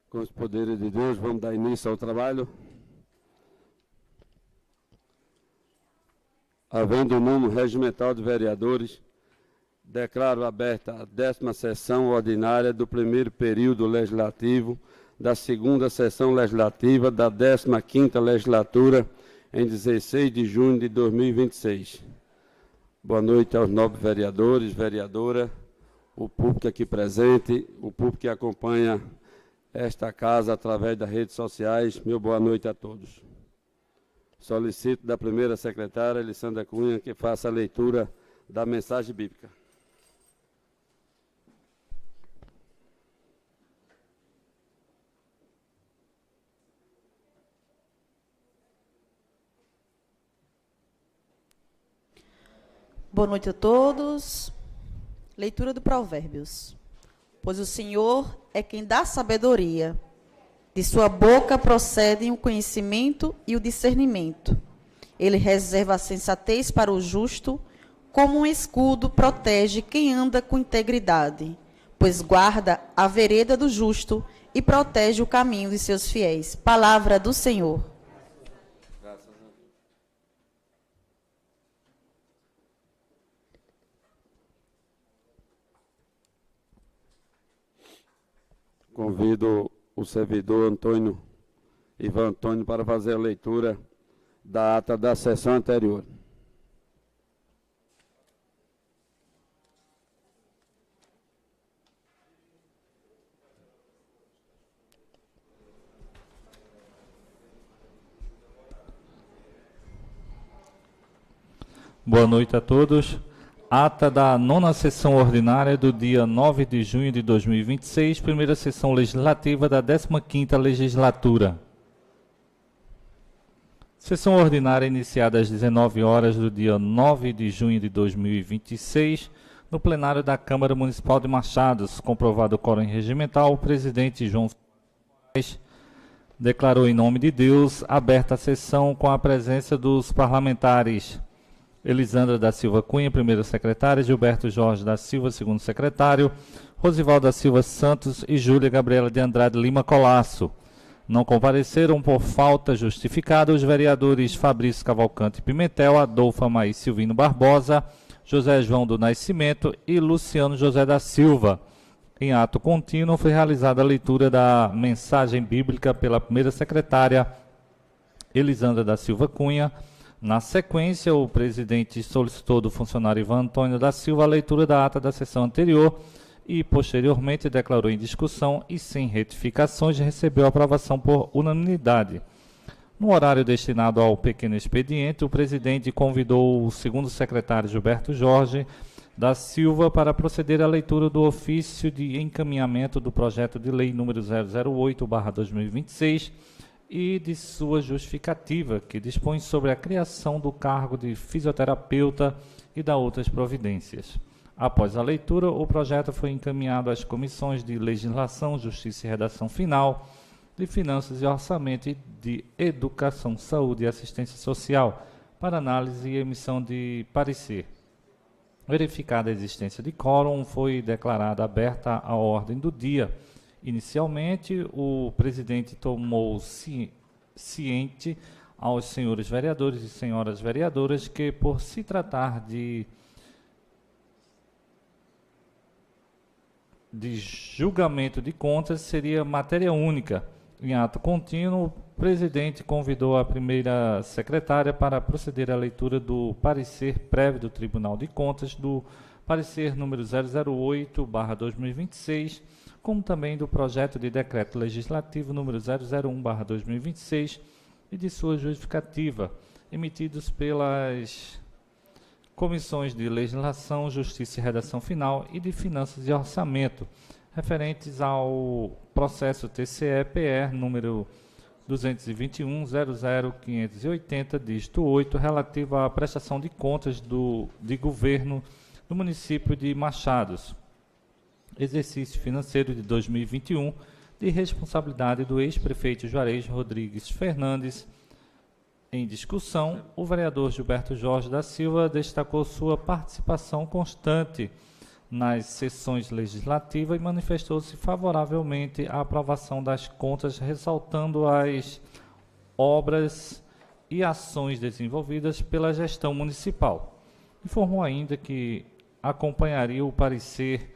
Com os poderes de Deus, vamos dar início ao trabalho. Havendo o número regimental de vereadores, declaro aberta a 10ª sessão ordinária do primeiro período legislativo da segunda sessão legislativa da 15ª legislatura, em 16 de junho de 2026. Boa noite aos nobres vereadores, vereadora, o público aqui presente, o público que acompanha esta casa através das redes sociais. Meu boa noite a todos. Solicito da primeira secretária, Elisandra Cunha, que faça a leitura da mensagem bíblica. Boa noite a todos. Leitura do Provérbios. Pois o Senhor é quem dá sabedoria. De sua boca procedem o conhecimento e o discernimento. Ele reserva a sensatez para o justo, como um escudo protege quem anda com integridade, pois guarda a vereda do justo e protege o caminho de seus fiéis. Palavra do Senhor. Convido o servidor Ivan Antônio para fazer a leitura da ata da sessão anterior. Boa noite a todos. Ata da 9ª sessão ordinária do dia 9 de junho de 2026, primeira sessão legislativa da 15ª legislatura. Sessão ordinária iniciada às 19 horas do dia 9 de junho de 2026, no plenário da Câmara Municipal de Machados, comprovado o quórum regimental, o presidente João declarou em nome de Deus aberta a sessão com a presença dos parlamentares Elisandra da Silva Cunha, primeira secretária, Gilberto Jorge da Silva, segundo secretário, Rosivaldo da Silva Santos e Júlia Gabriela de Andrade Lima Colasso. Não compareceram por falta justificada os vereadores Fabrício Cavalcante Pimentel, Adolfo Amaí Silvino Barbosa, José João do Nascimento e Luciano José da Silva. Em ato contínuo foi realizada a leitura da mensagem bíblica pela primeira secretária Elisandra da Silva Cunha. Na sequência, o presidente solicitou do funcionário Ivan Antônio da Silva a leitura da ata da sessão anterior e, posteriormente, declarou em discussão e sem retificações recebeu a aprovação por unanimidade. No horário destinado ao pequeno expediente, o presidente convidou o segundo secretário Gilberto Jorge da Silva para proceder à leitura do ofício de encaminhamento do projeto de lei número 008/2026, e de sua justificativa, que dispõe sobre a criação do cargo de fisioterapeuta e da outras providências. Após a leitura, o projeto foi encaminhado às comissões de Legislação, Justiça e Redação Final, de Finanças e Orçamento e de Educação, Saúde e Assistência Social, para análise e emissão de parecer. Verificada a existência de quórum, foi declarada aberta a ordem do dia. Inicialmente, o presidente tomou ciente aos senhores vereadores e senhoras vereadoras que, por se tratar de julgamento de contas, seria matéria única. Em ato contínuo, o presidente convidou a primeira secretária para proceder à leitura do parecer prévio do Tribunal de Contas, do parecer número 008/2026, como também do projeto de decreto legislativo número 001/2026 e de sua justificativa, emitidos pelas comissões de Legislação, Justiça e Redação Final e de Finanças e Orçamento, referentes ao processo TCE-PR número 221.00.580, dígito 8, relativo à prestação de contas de governo do município de Machados, exercício financeiro de 2021, de responsabilidade do ex-prefeito Juarez Rodrigues Fernandes. Em discussão, o vereador Gilberto Jorge da Silva destacou sua participação constante nas sessões legislativas e manifestou-se favoravelmente à aprovação das contas, ressaltando as obras e ações desenvolvidas pela gestão municipal. Informou ainda que acompanharia o parecer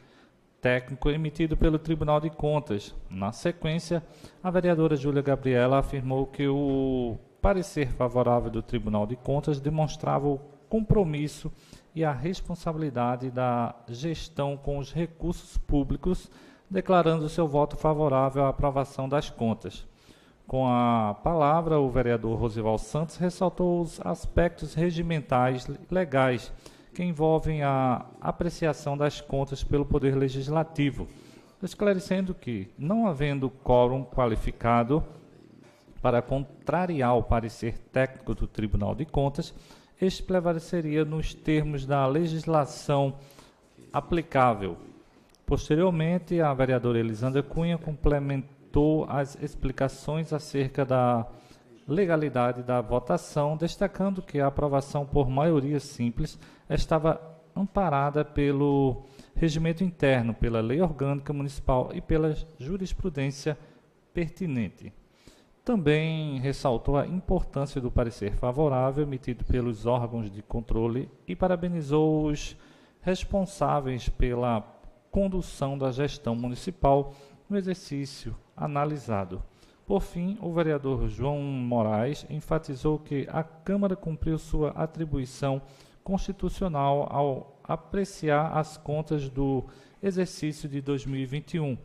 técnico emitido pelo Tribunal de Contas. Na sequência, a vereadora Júlia Gabriela afirmou que o parecer favorável do Tribunal de Contas demonstrava o compromisso e a responsabilidade da gestão com os recursos públicos, declarando seu voto favorável à aprovação das contas. Com a palavra, o vereador Rosival Santos ressaltou os aspectos regimentais legais que envolvem a apreciação das contas pelo Poder Legislativo, esclarecendo que, não havendo quórum qualificado para contrariar o parecer técnico do Tribunal de Contas, este prevaleceria nos termos da legislação aplicável. Posteriormente, a vereadora Elisandra Cunha complementou as explicações acerca da legalidade da votação, destacando que a aprovação por maioria simples estava amparada pelo regimento interno, pela lei orgânica municipal e pela jurisprudência pertinente. Também ressaltou a importância do parecer favorável emitido pelos órgãos de controle e parabenizou os responsáveis pela condução da gestão municipal no exercício analisado. Por fim, o vereador João Moraes enfatizou que a Câmara cumpriu sua atribuição constitucional ao apreciar as contas do exercício de 2021,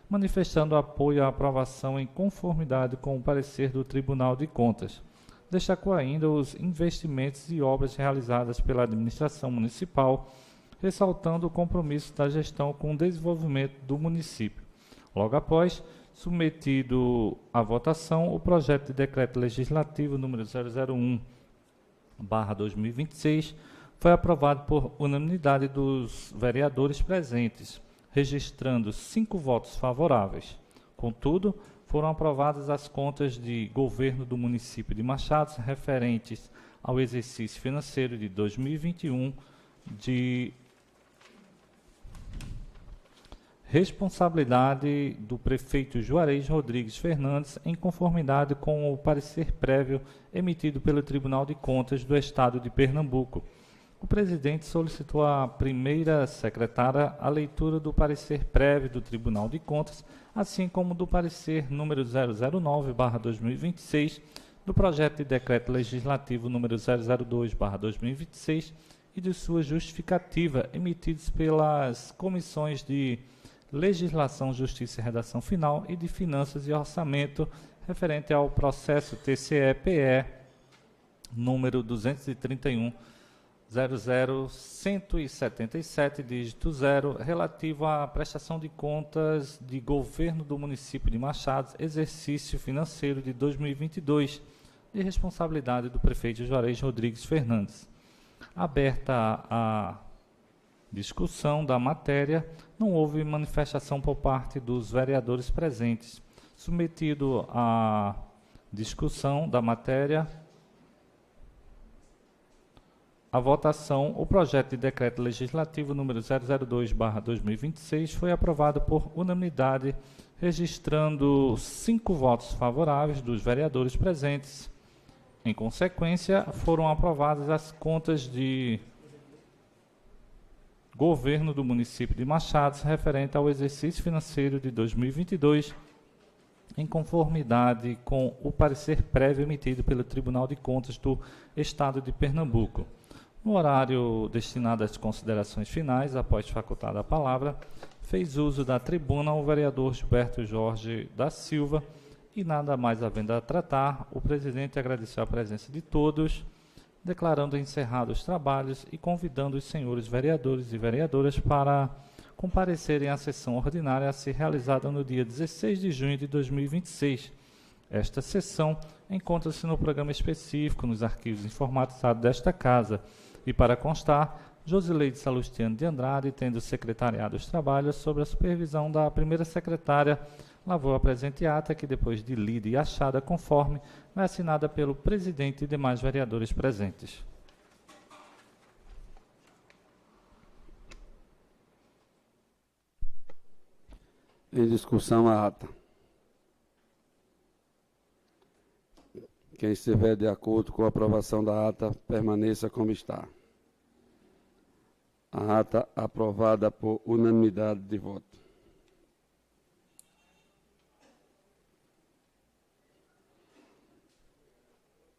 manifestando apoio à aprovação em conformidade com o parecer do Tribunal de Contas. Destacou ainda os investimentos e obras realizadas pela administração municipal, ressaltando o compromisso da gestão com o desenvolvimento do município. Logo após, submetido à votação, o projeto de decreto legislativo número 001/2026 foi aprovado por unanimidade dos vereadores presentes, registrando 5 votos favoráveis. Contudo, foram aprovadas as contas de governo do município de Machados referentes ao exercício financeiro de 2021 de responsabilidade do prefeito Juarez Rodrigues Fernandes, em conformidade com o parecer prévio emitido pelo Tribunal de Contas do Estado de Pernambuco. O presidente solicitou à primeira secretária a leitura do parecer prévio do Tribunal de Contas, assim como do parecer número 009/2026, do projeto de decreto legislativo número 002/2026 e de sua justificativa, emitidos pelas comissões de Legislação, Justiça e Redação Final e de Finanças e Orçamento, referente ao processo TCE-PE número 231.00177, dígito 0, relativo à prestação de contas de governo do município de Machados, exercício financeiro de 2022, de responsabilidade do prefeito Juarez Rodrigues Fernandes. Aberta a discussão da matéria, não houve manifestação por parte dos vereadores presentes. Submetido à discussão da matéria, a votação, o projeto de decreto legislativo número 002/2026 foi aprovado por unanimidade, registrando 5 votos favoráveis dos vereadores presentes. Em consequência, foram aprovadas as contas de governo do município de Machados referente ao exercício financeiro de 2022, em conformidade com o parecer prévio emitido pelo Tribunal de Contas do Estado de Pernambuco. No horário destinado às considerações finais, após facultada a palavra, fez uso da tribuna o vereador Gilberto Jorge da Silva e, nada mais havendo a tratar, o presidente agradeceu a presença de todos, declarando encerrados os trabalhos e convidando os senhores vereadores e vereadoras para comparecerem à sessão ordinária a ser realizada no dia 16 de junho de 2026. Esta sessão encontra-se no programa específico nos arquivos informatizados desta Casa e, para constar, Josileide Salustiano de Andrade, tendo secretariado os trabalhos sob a supervisão da primeira secretária, lavou a presente ata que, depois de lida e achada conforme, vai assinada pelo presidente e demais vereadores presentes. Em discussão a ata. Quem estiver de acordo com a aprovação da ata, permaneça como está. A ata aprovada por unanimidade de voto.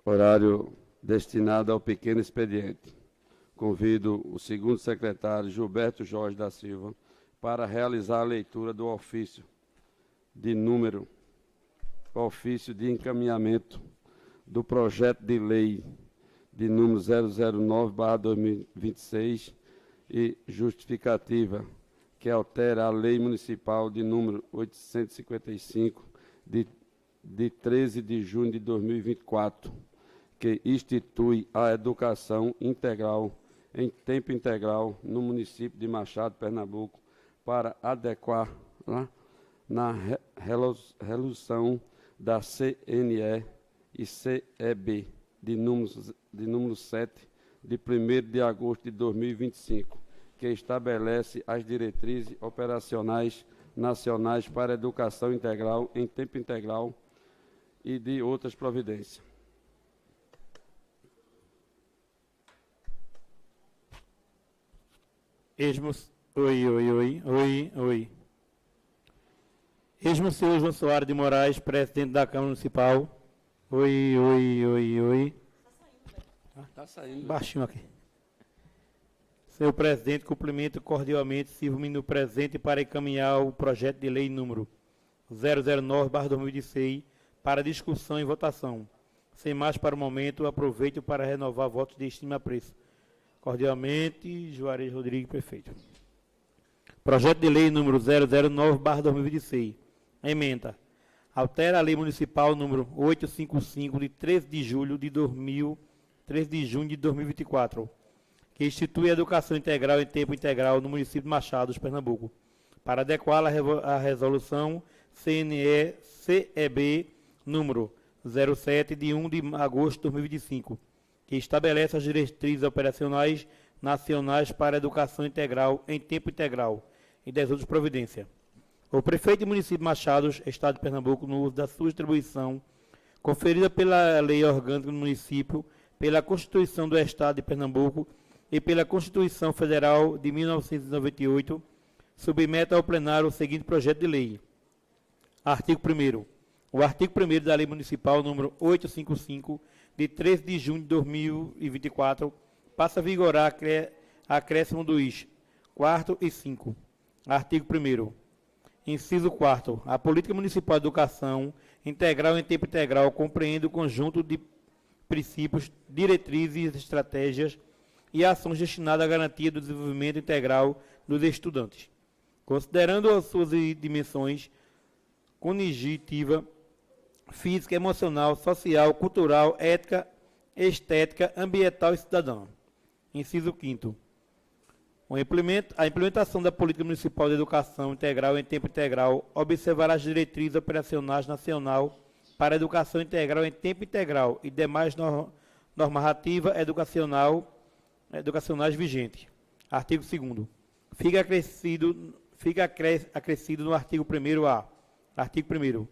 Horário destinado ao pequeno expediente. Convido o segundo secretário, Gilberto Jorge da Silva, para realizar a leitura do ofício de encaminhamento do projeto de lei de número 009/2026 e justificativa que altera a lei municipal de número 855 de 13 de junho de 2024, que institui a educação integral em tempo integral no município de Machado, Pernambuco, para adequar-la na resolução da CNE e CEB de número 7, de 1º de agosto de 2025, que estabelece as diretrizes operacionais nacionais para a educação integral em tempo integral e de outras providências. Oi. Esmo senhor João Soares de Moraes, presidente da Câmara Municipal. Oi. Tá saindo. Baixinho aqui. Senhor presidente, cumprimento cordialmente, sirvo-me no presente para encaminhar o projeto de lei número 009/2016 para discussão e votação. Sem mais para o momento, aproveito para renovar votos de estima e apreço. Cordialmente, Juarez Rodrigues, prefeito. Projeto de lei número 009/2016. Emenda. Altera a lei municipal número 855 de 13 de junho de 2024, que institui a educação integral em tempo integral no município de Machado, Pernambuco, para adequá-la à resolução CNE-CEB número 07 de 1 de agosto de 2025, que estabelece as diretrizes operacionais nacionais para a educação integral em tempo integral e das outras providências. O prefeito do município de Machado, Estado de Pernambuco, no uso da sua atribuição, conferida pela lei orgânica do município, pela Constituição do Estado de Pernambuco e pela Constituição Federal de 1998, submete ao plenário o seguinte projeto de lei. Artigo 1º. O artigo 1º da Lei Municipal número 855, de 13 de junho de 2024, passa a vigorar acréscimo dos 4º e 5º. Artigo 1º. Inciso 4º. A política municipal de educação integral em tempo integral compreende o conjunto de princípios, diretrizes, estratégias e ações destinadas à garantia do desenvolvimento integral dos estudantes, considerando as suas dimensões cognitiva, física, emocional, social, cultural, ética, estética, ambiental e cidadã. Inciso 5º. A implementação da política municipal de educação integral em tempo integral observará as diretrizes operacionais nacional para a educação integral em tempo integral e demais normativa educacionais vigentes. Artigo 2º. Fica acrescido no artigo 1º-A. Artigo 1º.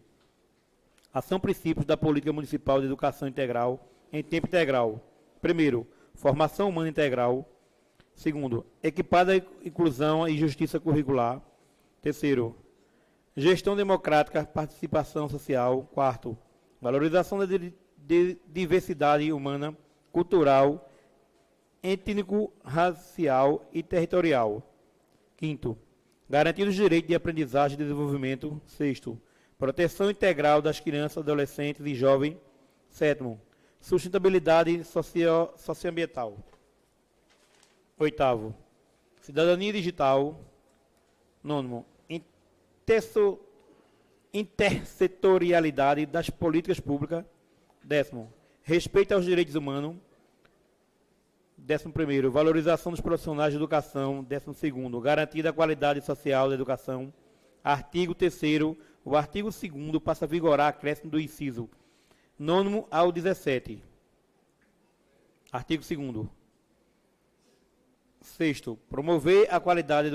São princípios da política municipal de educação integral em tempo integral. Primeiro, formação humana integral. Segundo, equipada inclusão e justiça curricular. Terceiro, gestão democrática, participação social. Quarto, valorização da diversidade humana, cultural, étnico-racial e territorial. Quinto, garantir os direitos de aprendizagem e desenvolvimento. Sexto, proteção integral das crianças, adolescentes e jovens. Sétimo, sustentabilidade socioambiental. Oitavo, cidadania digital. Nono, intersetorialidade das políticas públicas. 10º, respeito aos direitos humanos. 11º, valorização dos profissionais de educação. 12º, garantia da qualidade social da educação. Artigo 3º, o artigo 2º passa a vigorar acréscimo do inciso 9º ao 17º. Artigo 2º. Sexto, promover a qualidade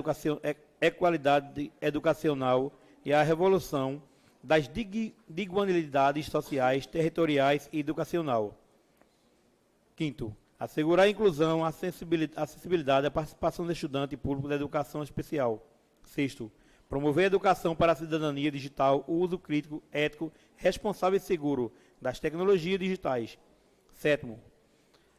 educacional e a revolução das desigualdades sociais, territoriais e educacional. Quinto, assegurar a inclusão, a acessibilidade e a participação do estudante público da educação especial. Sexto, promover a educação para a cidadania digital, o uso crítico, ético, responsável e seguro das tecnologias digitais. Sétimo,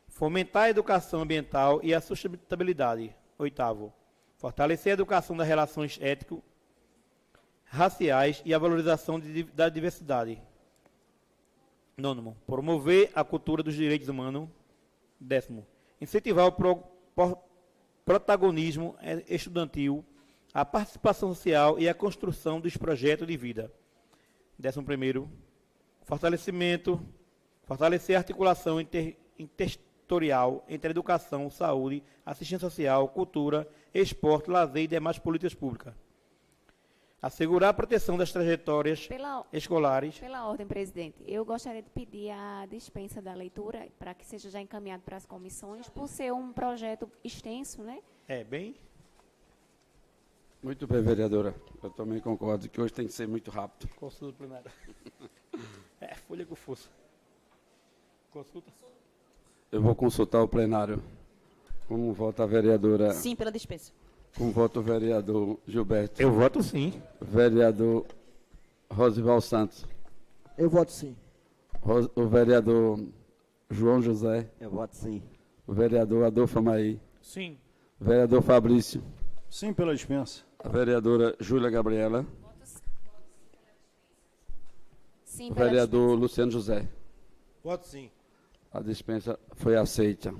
fomentar a educação ambiental e a sustentabilidade. Oitavo, fortalecer a educação das relações étnico-raciais e a valorização da diversidade. Nono, promover a cultura dos direitos humanos. Décimo, incentivar o protagonismo estudantil, a participação social e a construção dos projetos de vida. 11º, fortalecer a articulação intersetorial entre educação, saúde, assistência social, cultura, esporte, lazer e demais políticas públicas. Assegurar a proteção das trajetórias escolares. Pela ordem, presidente, eu gostaria de pedir a dispensa da leitura para que seja já encaminhado para as comissões, por ser um projeto extenso, né? Bem... Muito bem, vereadora. Eu também concordo que hoje tem que ser muito rápido. Consulta plenária. Folha com força. Consulta. Eu vou consultar o plenário. Como vota a vereadora? Sim, pela dispensa. Como vota o vereador Gilberto? Eu voto sim. Vereador Rosival Santos. Eu voto sim. O vereador João José. Eu voto sim. O vereador Adolfo Amaí. Sim. O vereador Fabrício. Sim, pela dispensa. A vereadora Júlia Gabriela. Sim, O pela vereador dispensa. Luciano José. Voto sim. A dispensa foi aceita.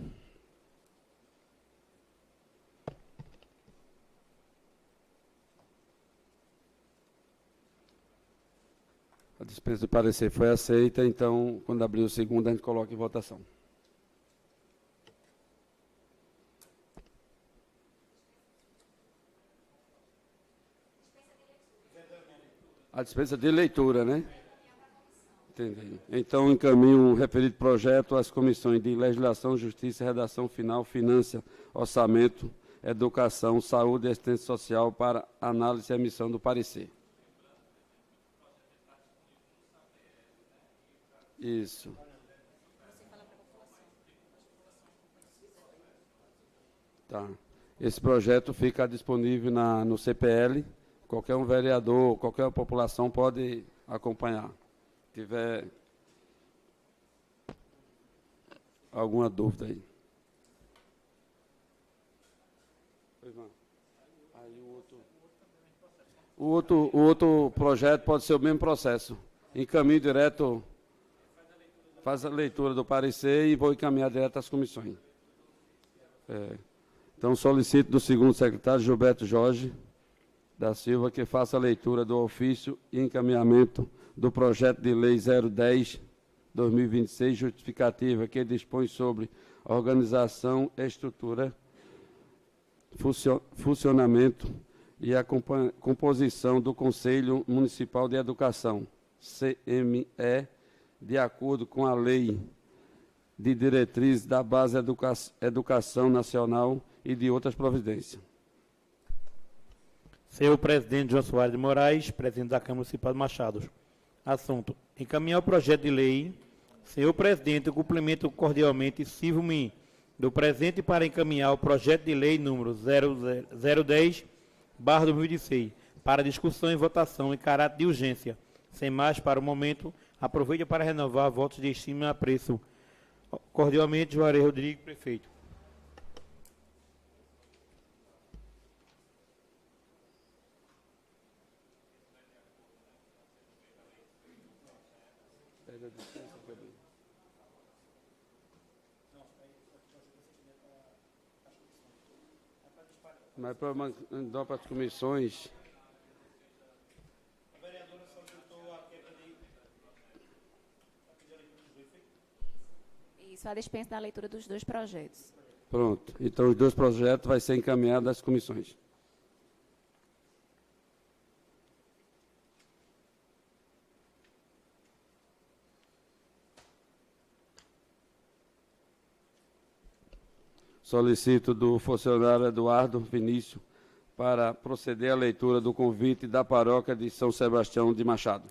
A dispensa de parecer foi aceita, então, quando abrir o segundo, a gente coloca em votação. A dispensa de leitura, né? Entendi. Então, encaminho o referido projeto às comissões de Legislação, Justiça, Redação Final, Finanças, Orçamento, Educação, Saúde e Assistência Social para análise e emissão do parecer. Isso. Tá. Esse projeto fica disponível no CPL. Qualquer um vereador, qualquer população pode acompanhar. Se tiver alguma dúvida aí. Aí o outro projeto pode ser o mesmo processo. Encaminho direto, faz a leitura do parecer e vou encaminhar direto às comissões. Então, solicito do segundo secretário, Gilberto Jorge da Silva, que faça a leitura do ofício e encaminhamento do projeto de lei 010/2026, justificativa que dispõe sobre organização, estrutura, funcionamento e a composição do Conselho Municipal de Educação, CME, de acordo com a Lei de Diretrizes da Base Educação Nacional e de outras providências. Senhor presidente João Soares de Moraes, presidente da Câmara Municipal de Machados. Assunto: encaminhar o projeto de lei. Senhor presidente, eu cumprimento cordialmente Silvio-me do presente para encaminhar o projeto de lei número 010/2016 para discussão e votação em caráter de urgência. Sem mais, para o momento, aproveito para renovar votos de estima e apreço. Cordialmente, Juarez Rodrigues, prefeito. Mas para mandar para as comissões. A vereadora solicitou a quebra de... Isso, a dispensa da leitura dos dois projetos. Pronto. Então, os dois projetos vão ser encaminhados às comissões. Solicito do funcionário Eduardo Vinícius para proceder à leitura do convite da paróquia de São Sebastião de Machado.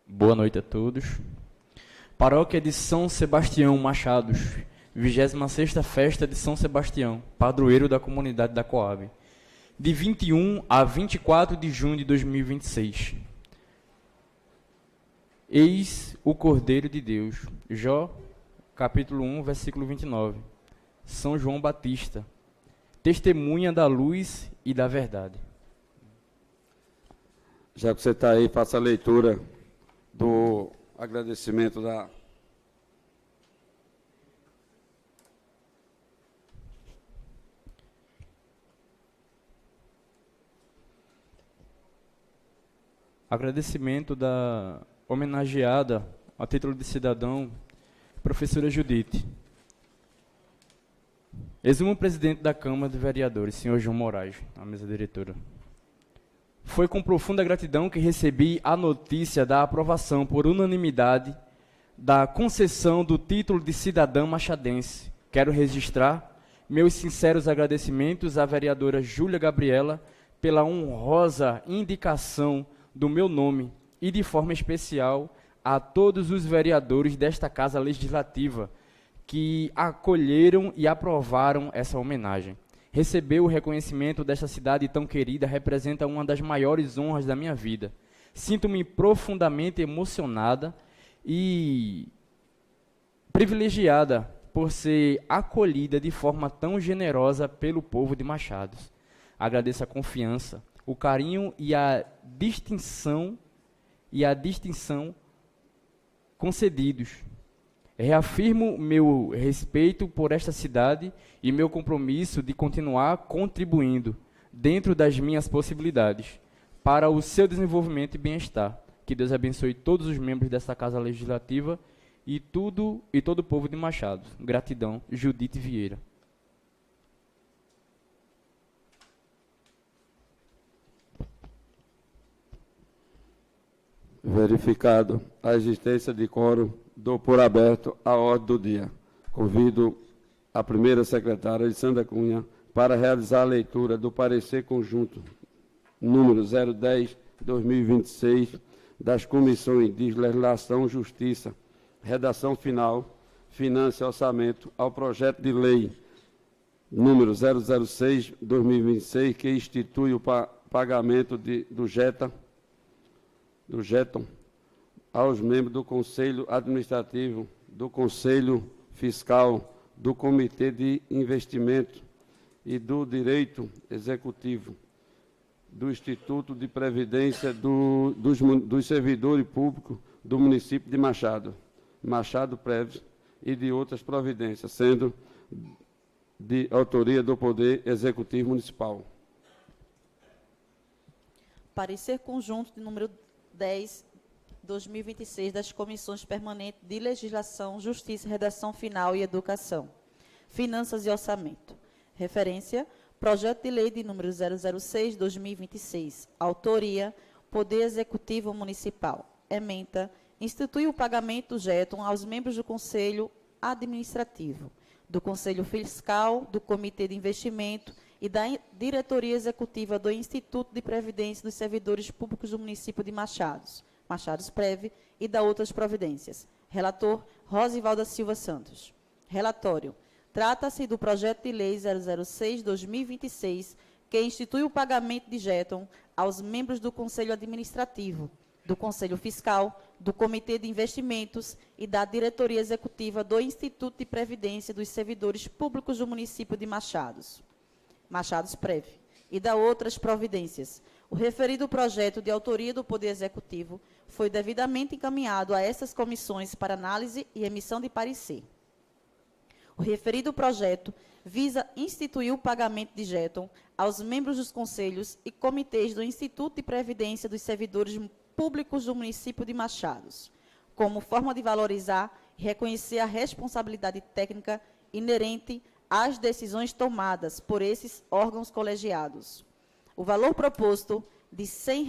Boa noite a todos. Paróquia de São Sebastião Machados, 26ª Festa de São Sebastião, padroeiro da comunidade da Coab, de 21 a 24 de junho de 2026. Eis o Cordeiro de Deus. Jó, capítulo 1, versículo 29. São João Batista, testemunha da luz e da verdade. Já que você está aí, faça a leitura do agradecimento da... Agradecimento da homenageada, a título de cidadão, professora Judite. Exumo presidente da Câmara de Vereadores, senhor João Moraes, a mesa diretora. Foi com profunda gratidão que recebi a notícia da aprovação por unanimidade da concessão do título de cidadã machadense. Quero registrar meus sinceros agradecimentos à vereadora Júlia Gabriela pela honrosa indicação do meu nome e, de forma especial, a todos os vereadores desta Casa Legislativa que acolheram e aprovaram essa homenagem. Receber o reconhecimento desta cidade tão querida representa uma das maiores honras da minha vida. Sinto-me profundamente emocionada e privilegiada por ser acolhida de forma tão generosa pelo povo de Machados. Agradeço a confiança, o carinho e a distinção concedidos. Reafirmo meu respeito por esta cidade e meu compromisso de continuar contribuindo, dentro das minhas possibilidades, para o seu desenvolvimento e bem-estar. Que Deus abençoe todos os membros desta Casa Legislativa e todo o povo de Machado. Gratidão, Judite Vieira. Verificado a existência de quórum, dou por aberto a ordem do dia. Convido a primeira secretária, Alessandra Cunha, para realizar a leitura do parecer conjunto número 010/2026 das comissões de Legislação, Justiça, Redação Final, Finanças e Orçamento ao projeto de lei número 006/2026, que institui o pagamento do JETON aos membros do Conselho Administrativo, do Conselho Fiscal, do Comitê de Investimento e do Direito Executivo, do Instituto de Previdência dos Servidores Públicos do município de Machado, Machado Prev, e de outras providências, sendo de autoria do Poder Executivo Municipal. Parecer conjunto de número 10/2026 das Comissões Permanentes de Legislação, Justiça, Redação Final e Educação, Finanças e Orçamento. Referência, projeto de lei de número 006/2026. Autoria, Poder Executivo Municipal. Ementa, institui o pagamento do JETON aos membros do Conselho Administrativo, do Conselho Fiscal, do Comitê de Investimento e da Diretoria Executiva do Instituto de Previdência dos Servidores Públicos do município de Machados, Machados Prev, e da outras providências. Relator, Rosivalda Silva Santos. Relatório. Trata-se do projeto de lei 006/2026, que institui o pagamento de JETON aos membros do Conselho Administrativo, do Conselho Fiscal, do Comitê de Investimentos e da Diretoria Executiva do Instituto de Previdência dos Servidores Públicos do município de Machados, Machados Prev, e da outras providências. O referido projeto de autoria do Poder Executivo foi devidamente encaminhado a essas comissões para análise e emissão de parecer. O referido projeto visa instituir o pagamento de JETON aos membros dos conselhos e comitês do Instituto de Previdência dos Servidores Públicos do município de Machados, como forma de valorizar e reconhecer a responsabilidade técnica inerente às decisões tomadas por esses órgãos colegiados. O valor proposto de R$ 100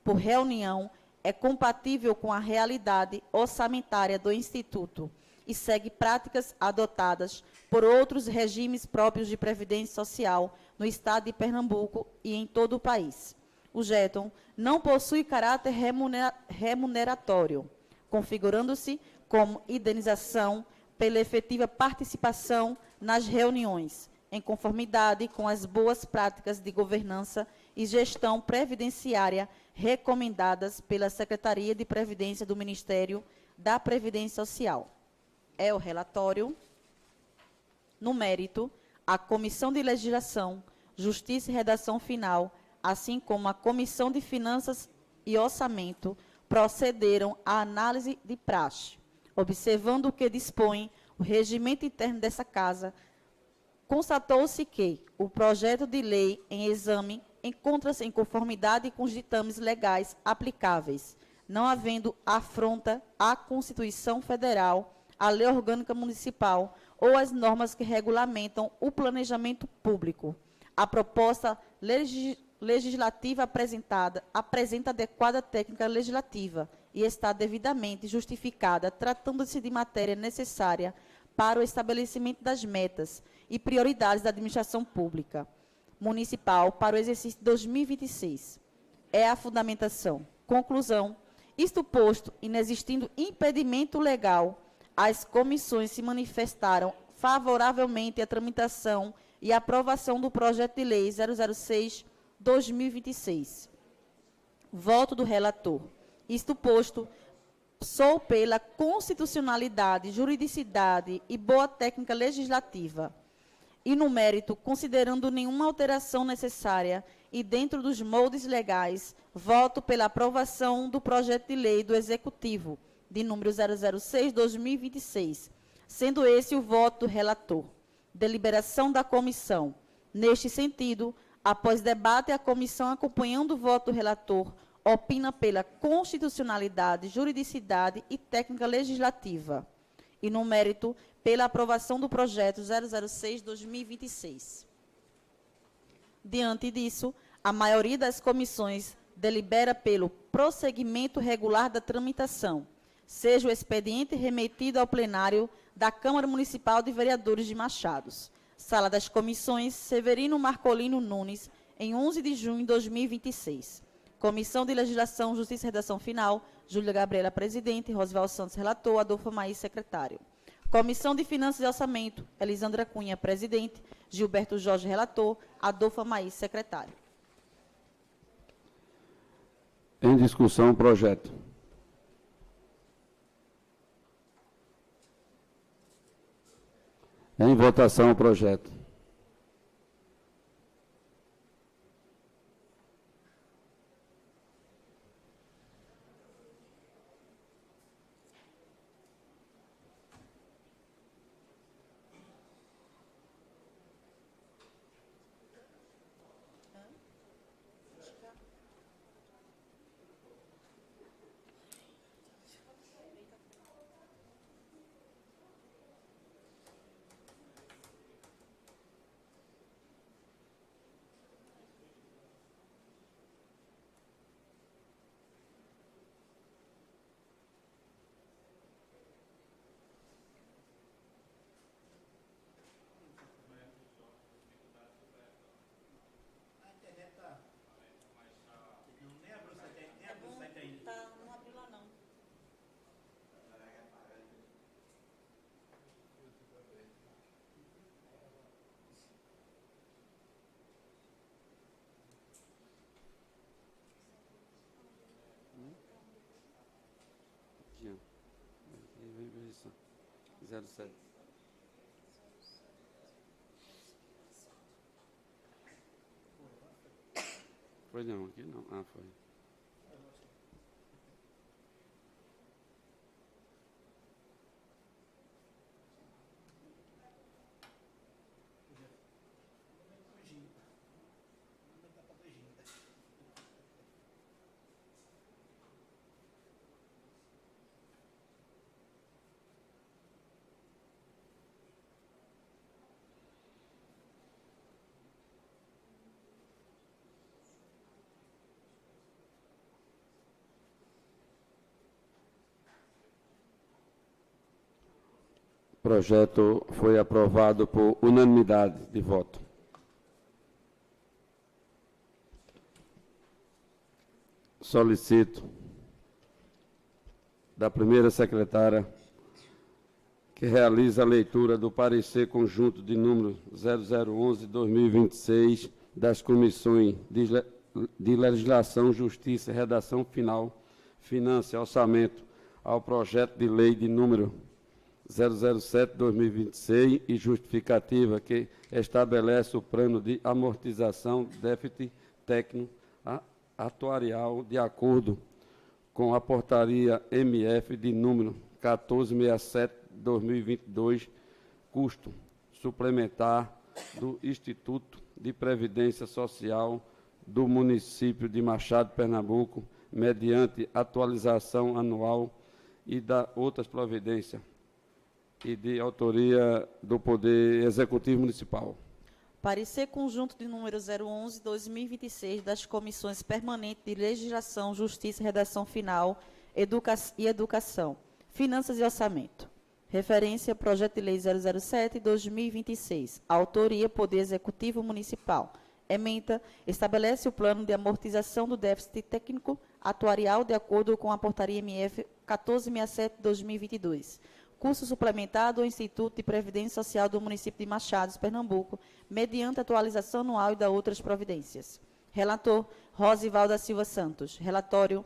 por reunião é compatível com a realidade orçamentária do Instituto e segue práticas adotadas por outros regimes próprios de previdência social no estado de Pernambuco e em todo o país. O GETON não possui caráter remuneratório, configurando-se como indenização pela efetiva participação nas reuniões, em conformidade com as boas práticas de governança e gestão previdenciária recomendadas pela Secretaria de Previdência do Ministério da Previdência Social. É o relatório. No mérito, a Comissão de Legislação, Justiça e Redação Final, assim como a Comissão de Finanças e Orçamento, procederam à análise de praxe, observando o que dispõe o regimento interno dessa Casa. Constatou-se que o projeto de lei em exame encontra-se em conformidade com os ditames legais aplicáveis, não havendo afronta à Constituição Federal, à Lei Orgânica Municipal ou às normas que regulamentam o planejamento público. A proposta legislativa apresenta adequada técnica legislativa e está devidamente justificada, tratando-se de matéria necessária para o estabelecimento das metas e prioridades da administração pública municipal para o exercício de 2026. É a fundamentação. Conclusão. Isto posto, inexistindo impedimento legal, as comissões se manifestaram favoravelmente à tramitação e aprovação do projeto de lei 006/2026. Voto do relator. Isto posto, sou pela constitucionalidade, juridicidade e boa técnica legislativa. E no mérito, considerando nenhuma alteração necessária e dentro dos moldes legais, voto pela aprovação do projeto de lei do Executivo, de número 006/2026, sendo esse o voto do relator. Deliberação da comissão. Neste sentido, após debate, a comissão, acompanhando o voto do relator, opina pela constitucionalidade, juridicidade e técnica legislativa. E no mérito, pela aprovação do projeto 006/2026. Diante disso, a maioria das comissões delibera pelo prosseguimento regular da tramitação, seja o expediente remetido ao plenário da Câmara Municipal de Vereadores de Machados. Sala das Comissões, Severino Marcolino Nunes, em 11 de junho de 2026. Comissão de Legislação, Justiça e Redação Final, Júlia Gabriela, presidente, Rosival Santos, relator, Adolfo Maís, secretário. Comissão de Finanças e Orçamento, Elisandra Cunha, presidente, Gilberto Jorge, relator, Adolfo Maís, secretário. Em discussão, o projeto. Em votação, o projeto. Isso. 07. Foi não, aqui não. Ah, foi. projeto foi aprovado por unanimidade de voto. Solicito da primeira secretária que realize a leitura do parecer conjunto de número 0011/2026 das comissões de Legislação, Justiça e Redação Final, Finanças e Orçamento ao projeto de lei de número 007/2026 e justificativa que estabelece o plano de amortização déficit técnico atuarial de acordo com a portaria MF de número 1467/2022, custo suplementar do Instituto de Previdência Social do município de Machado, Pernambuco, mediante atualização anual e da outras providências, e de autoria do Poder Executivo Municipal. Parecer conjunto de número 011/2026 das comissões permanentes de Legislação, Justiça e Redação Final e Educação, Finanças e Orçamento. Referência: Projeto de Lei 007/2026. Autoria: Poder Executivo Municipal. Ementa: estabelece o plano de amortização do déficit técnico atuarial de acordo com a portaria MF 1467/2022. Curso suplementado ao Instituto de Previdência Social do município de Machado, Pernambuco, mediante atualização anual e da outras providências. Relator: Rosival da Silva Santos. Relatório: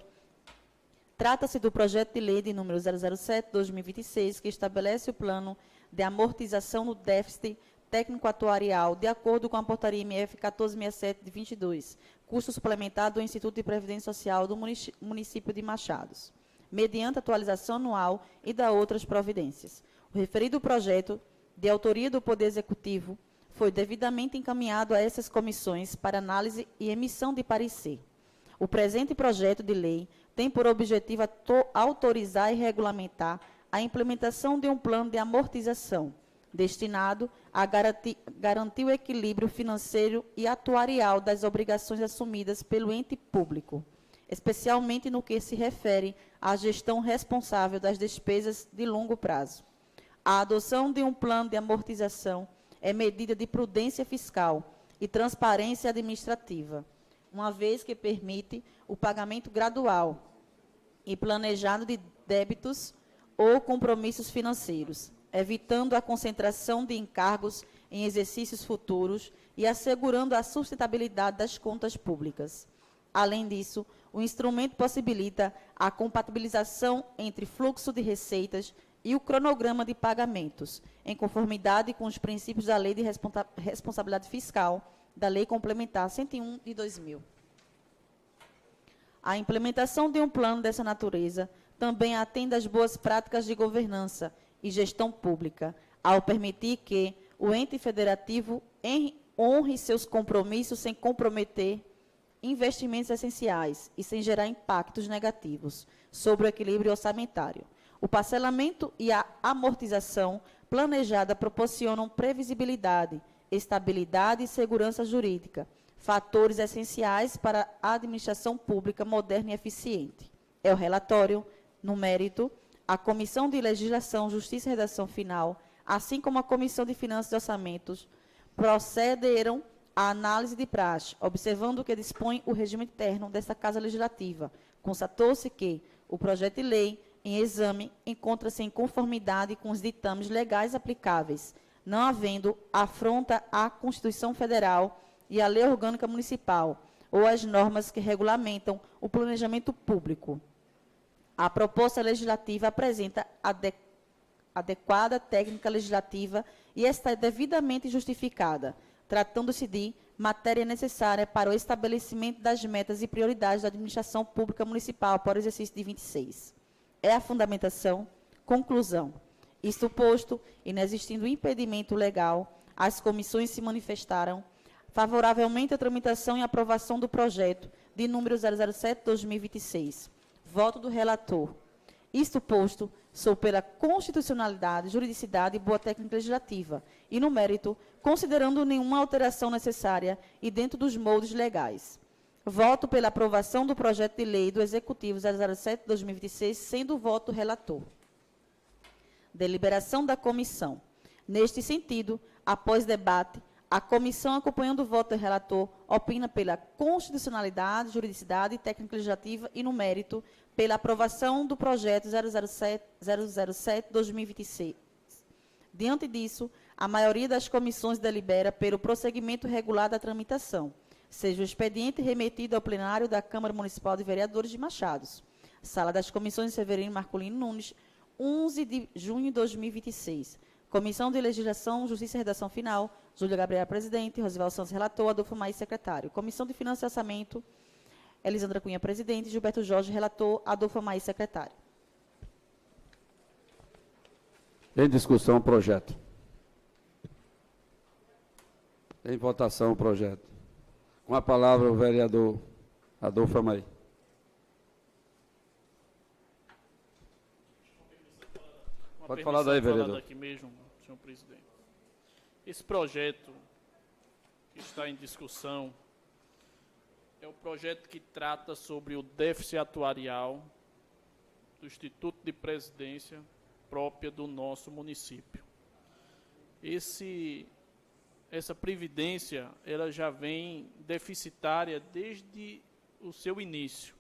trata-se do projeto de lei de número 007/2026, que estabelece o plano de amortização do déficit técnico atuarial, de acordo com a portaria MF 1467/22, custo suplementado do Instituto de Previdência Social do município de Machados, mediante atualização anual e da outras providências. O referido projeto, de autoria do Poder Executivo, foi devidamente encaminhado a essas comissões para análise e emissão de parecer. O presente projeto de lei tem por objetivo autorizar e regulamentar a implementação de um plano de amortização, destinado a garantir o equilíbrio financeiro e atuarial das obrigações assumidas pelo ente público, especialmente no que se refere à gestão responsável das despesas de longo prazo. A adoção de um plano de amortização é medida de prudência fiscal e transparência administrativa, uma vez que permite o pagamento gradual e planejado de débitos ou compromissos financeiros, evitando a concentração de encargos em exercícios futuros e assegurando a sustentabilidade das contas públicas. Além disso, o instrumento possibilita a compatibilização entre fluxo de receitas e o cronograma de pagamentos, em conformidade com os princípios da Lei de Responsabilidade Fiscal, da Lei Complementar 101 de 2000. A implementação de um plano dessa natureza também atende às boas práticas de governança e gestão pública, ao permitir que o ente federativo honre seus compromissos sem comprometer investimentos essenciais e sem gerar impactos negativos sobre o equilíbrio orçamentário. O parcelamento e a amortização planejada proporcionam previsibilidade, estabilidade e segurança jurídica, fatores essenciais para a administração pública moderna e eficiente. É o relatório, no mérito, a Comissão de Legislação, Justiça e Redação Final, assim como a Comissão de Finanças e Orçamentos, procederam à análise de praxe, observando o que dispõe o regime interno desta Casa Legislativa. Constatou-se que o projeto de lei em exame encontra-se em conformidade com os ditames legais aplicáveis, não havendo afronta à Constituição Federal e à Lei Orgânica Municipal, ou às normas que regulamentam o planejamento público. A proposta legislativa apresenta adequada técnica legislativa e está devidamente justificada, tratando-se de matéria necessária para o estabelecimento das metas e prioridades da administração pública municipal para o exercício de 26. É a fundamentação. Conclusão. Isto posto, e não existindo impedimento legal, as comissões se manifestaram favoravelmente à tramitação e aprovação do projeto de número 007/2026. Voto do relator. Isto posto, sou pela constitucionalidade, juridicidade e boa técnica legislativa, e no mérito, considerando nenhuma alteração necessária e dentro dos moldes legais. Voto pela aprovação do projeto de lei do Executivo 007/2026, sendo o voto relator. Deliberação da comissão. Neste sentido, após debate, a comissão, acompanhando o voto do relator, opina pela constitucionalidade, juridicidade, técnica legislativa e, no mérito, pela aprovação do projeto 007/2026. Diante disso, a maioria das comissões delibera pelo prosseguimento regular da tramitação, seja o expediente remetido ao plenário da Câmara Municipal de Vereadores de Machados. Sala das Comissões Severino Marculino Nunes, 11 de junho de 2026. Comissão de Legislação, Justiça e Redação Final, Júlia Gabriela, presidente, Rosival Santos, relator, Adolfo Maís, secretário. Comissão de Finanças e Orçamento, Elisandra Cunha, presidente, Gilberto Jorge, relator, Adolfo Maís, secretário. Em discussão o projeto. Em votação o projeto. Com a palavra o vereador Adolfo Maís. Pode falar daí, vereador. Aqui mesmo, senhor presidente. Esse projeto que está em discussão é o projeto que trata sobre o déficit atuarial do Instituto de Previdência própria do nosso município. Essa previdência, ela já vem deficitária desde o seu início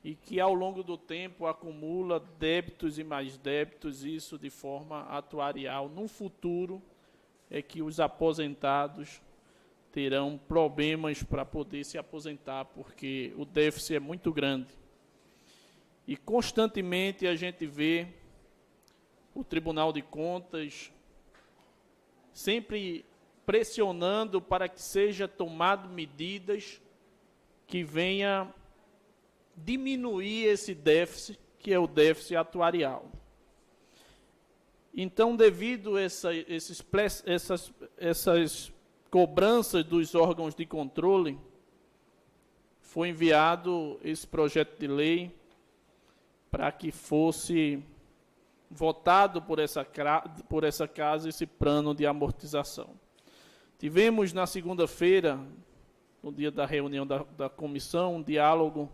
e que ao longo do tempo acumula débitos e mais débitos, isso de forma atuarial. No futuro é que os aposentados terão problemas para poder se aposentar, porque o déficit é muito grande. E constantemente a gente vê o Tribunal de Contas sempre pressionando para que seja tomado medidas que venha diminuir esse déficit, que é o déficit atuarial. Então, devido a essas cobranças dos órgãos de controle, foi enviado esse projeto de lei para que fosse votado por essa casa esse plano de amortização. Tivemos na segunda-feira, no dia da reunião da comissão, um diálogo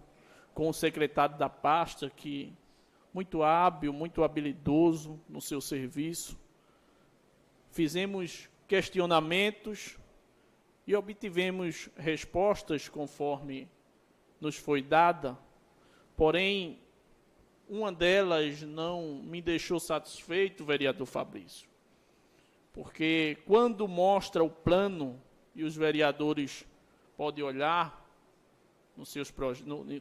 com o secretário da pasta, que muito hábil, muito habilidoso no seu serviço. Fizemos questionamentos e obtivemos respostas conforme nos foi dada, porém, uma delas não me deixou satisfeito, vereador Fabrício, porque quando mostra o plano, e os vereadores podem olhar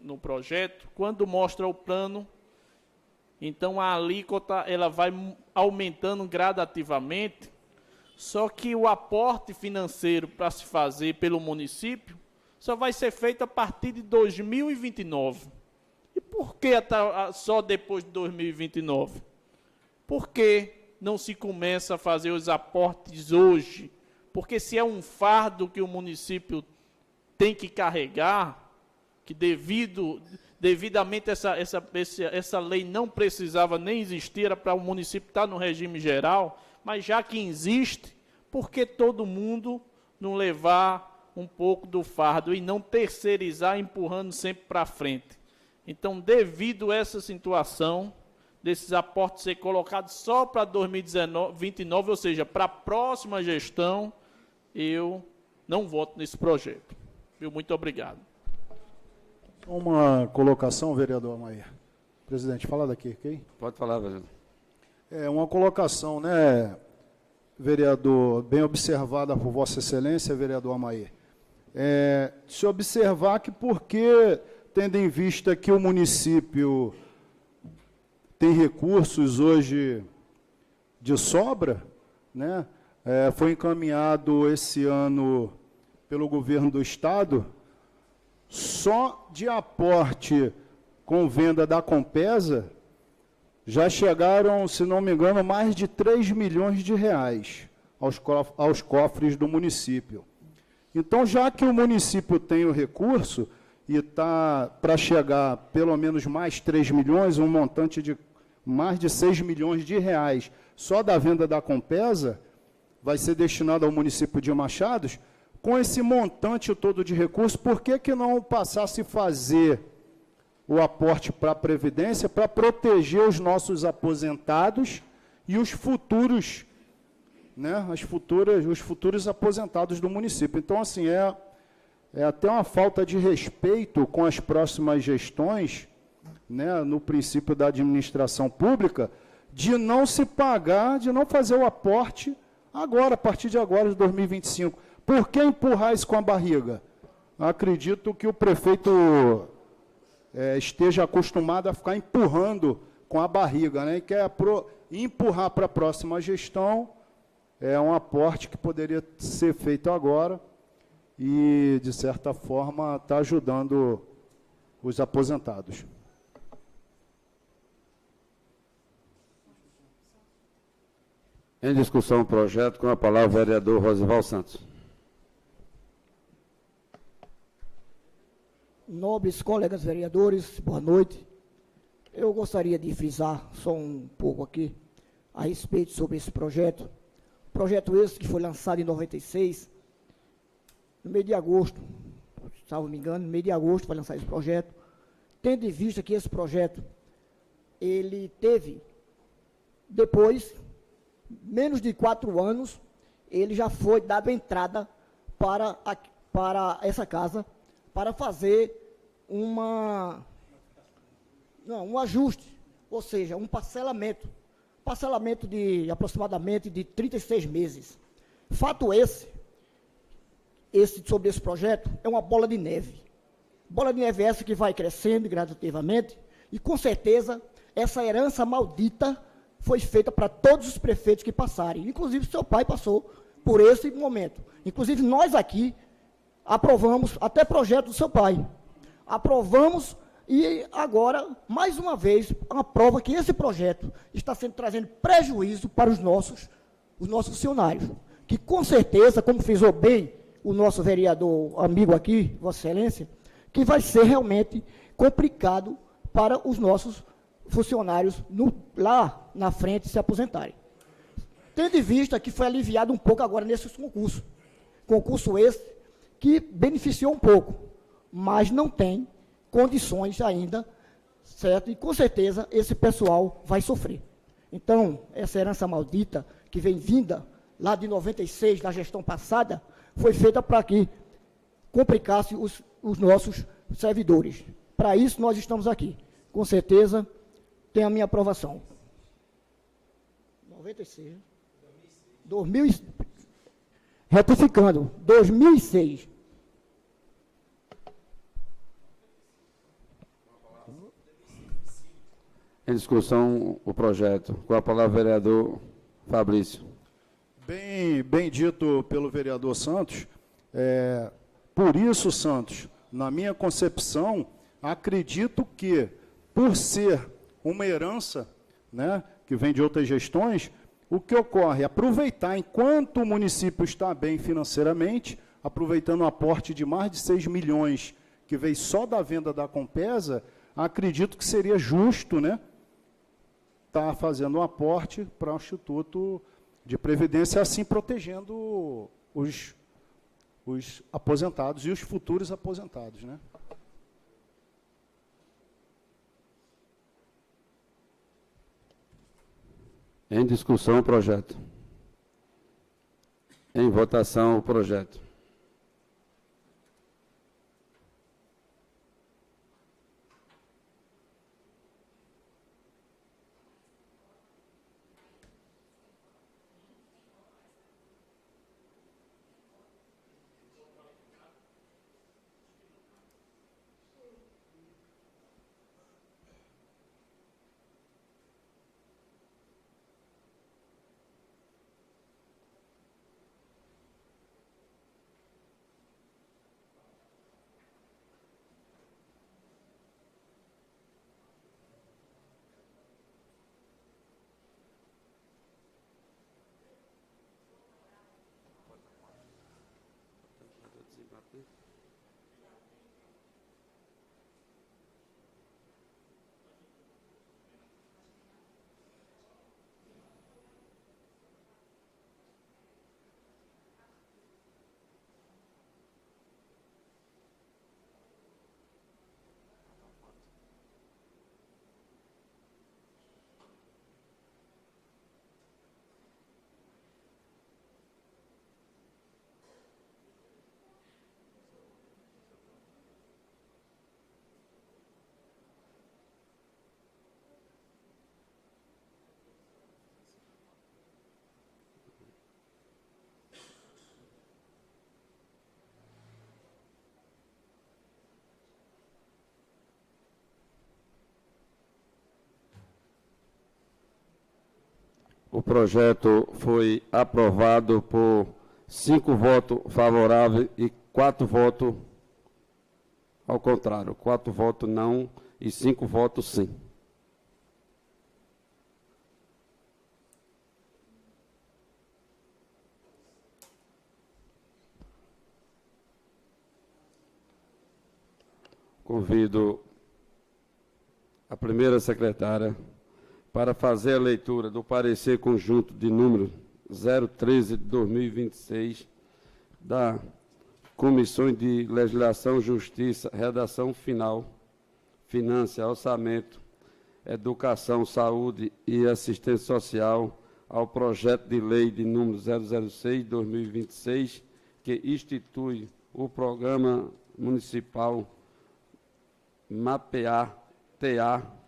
no projeto, quando mostra o plano, então a alíquota ela vai aumentando gradativamente, só que o aporte financeiro para se fazer pelo município só vai ser feito a partir de 2029. E por que só depois de 2029? Por que não se começa a fazer os aportes hoje? Porque se é um fardo que o município tem que carregar, que devidamente essa lei não precisava nem existir, era para o município estar no regime geral, mas já que existe, por que todo mundo não levar um pouco do fardo e não terceirizar, empurrando sempre para frente? Então, devido a essa situação, desses aportes ser colocados só para 2029, ou seja, para a próxima gestão, eu não voto nesse projeto. Muito obrigado. Uma colocação, vereador Maia. Presidente, fala daqui, ok? Pode falar, vereador. Uma colocação, né, vereador, bem observada por Vossa Excelência, vereador Amair. Se observar que porque, tendo em vista que o município tem recursos hoje de sobra, né, foi encaminhado esse ano pelo governo do Estado, só de aporte com venda da Compesa, já chegaram, se não me engano, mais de 3 milhões de reais aos cofres do município. Então, já que o município tem o recurso e está para chegar pelo menos mais 3 milhões, um montante de mais de 6 milhões de reais só da venda da Compesa, vai ser destinado ao município de Machados, com esse montante todo de recursos, por que não passasse a fazer o aporte para a Previdência para proteger os nossos aposentados e os futuros, né, os futuros aposentados do município. Então, assim, é até uma falta de respeito com as próximas gestões, né, no princípio da administração pública, de não se pagar, de não fazer o aporte agora, a partir de agora, de 2025. Por que empurrar isso com a barriga? Acredito que o prefeito esteja acostumado a ficar empurrando com a barriga, né, e quer empurrar para a próxima gestão. É um aporte que poderia ser feito agora e, de certa forma, está ajudando os aposentados. Em discussão o projeto, com a palavra o vereador Rosival Santos. Nobres colegas vereadores, boa noite. Eu gostaria de frisar só um pouco aqui a respeito sobre esse projeto. Projeto esse que foi lançado em 96, no mês de agosto, se não me engano, no mês de agosto foi lançado esse projeto, tendo em vista que esse projeto, ele teve, depois, menos de 4 anos, ele já foi dado entrada para essa casa, para fazer um ajuste, ou seja, um parcelamento de aproximadamente de 36 meses. Fato sobre esse projeto, é uma bola de neve. Bola de neve essa que vai crescendo gradativamente, e com certeza essa herança maldita foi feita para todos os prefeitos que passarem. Inclusive, seu pai passou por esse momento. Inclusive, nós aqui aprovamos até projeto do seu pai. Aprovamos e agora, mais uma vez, uma prova que esse projeto está trazendo prejuízo para os nossos funcionários. Que, com certeza, como frisou bem o nosso vereador amigo aqui, Vossa Excelência, que vai ser realmente complicado para os nossos funcionários lá na frente se aposentarem. Tendo em vista que foi aliviado um pouco agora nesses concursos. Concurso esse que beneficiou um pouco, mas não tem condições ainda, certo? E com certeza esse pessoal vai sofrer. Então, essa herança maldita que vem vinda lá de 96, da gestão passada, foi feita para que complicasse os nossos servidores. Para isso nós estamos aqui. Com certeza tem a minha aprovação. 96. 2000, retificando, 2006. Em discussão o projeto. Com a palavra o vereador Fabrício. Bem dito pelo vereador Santos. Por isso, Santos, na minha concepção, acredito que, por ser uma herança, né, que vem de outras gestões, o que ocorre? Aproveitar, enquanto o município está bem financeiramente, aproveitando o aporte de mais de 6 milhões que veio só da venda da Compesa, acredito que seria justo, né, estar fazendo um aporte para o Instituto de Previdência, assim protegendo os aposentados e os futuros aposentados, né? Em discussão o projeto. Em votação o projeto. O projeto foi aprovado por 5 votos favoráveis e 4 votos ao contrário, 4 votos não e 5 votos sim. Convido a primeira secretária para fazer a leitura do parecer conjunto de número 013 de 2026 da Comissão de Legislação, Justiça, Redação Final, Finanças, Orçamento, Educação, Saúde e Assistência Social ao projeto de lei de número 006 de 2026, que institui o Programa Municipal MAPEA-TA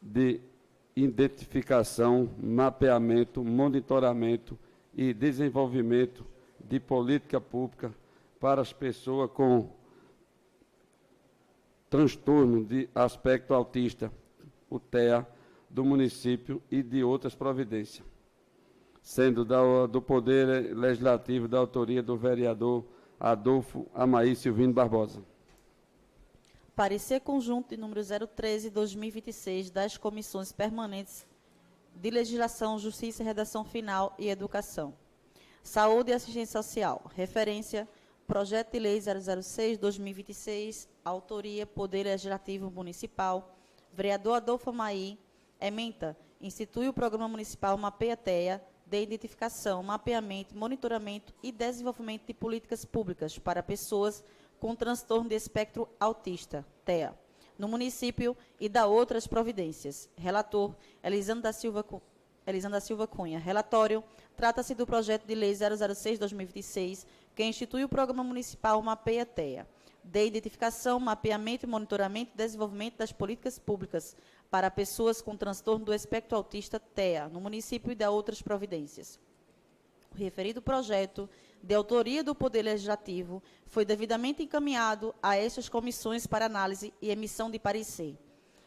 de identificação, mapeamento, monitoramento e desenvolvimento de política pública para as pessoas com transtorno de aspecto autista, o TEA, do município e de outras providências, sendo do Poder Legislativo da autoria do vereador Adolfo Amaí Silvino Barbosa. Parecer conjunto de número 013, 2026, das Comissões Permanentes de Legislação, Justiça, Redação Final e Educação. Saúde e Assistência Social. Referência, Projeto de Lei 006, 2026, autoria, Poder Legislativo Municipal, vereador Adolfo Amaí, ementa, institui o Programa Municipal MAPEA-TEA, de identificação, mapeamento, monitoramento e desenvolvimento de políticas públicas para pessoas com transtorno de espectro autista, TEA, no município e da outras providências. Relator, Elisandro da Silva Cunha. Relatório, trata-se do projeto de lei 006/2026, que institui o Programa Municipal MAPEA-TEA, de identificação, mapeamento, monitoramento e desenvolvimento das políticas públicas para pessoas com transtorno do espectro autista, TEA, no município e da outras providências. O referido projeto, de autoria do Poder Legislativo, foi devidamente encaminhado a estas comissões para análise e emissão de parecer.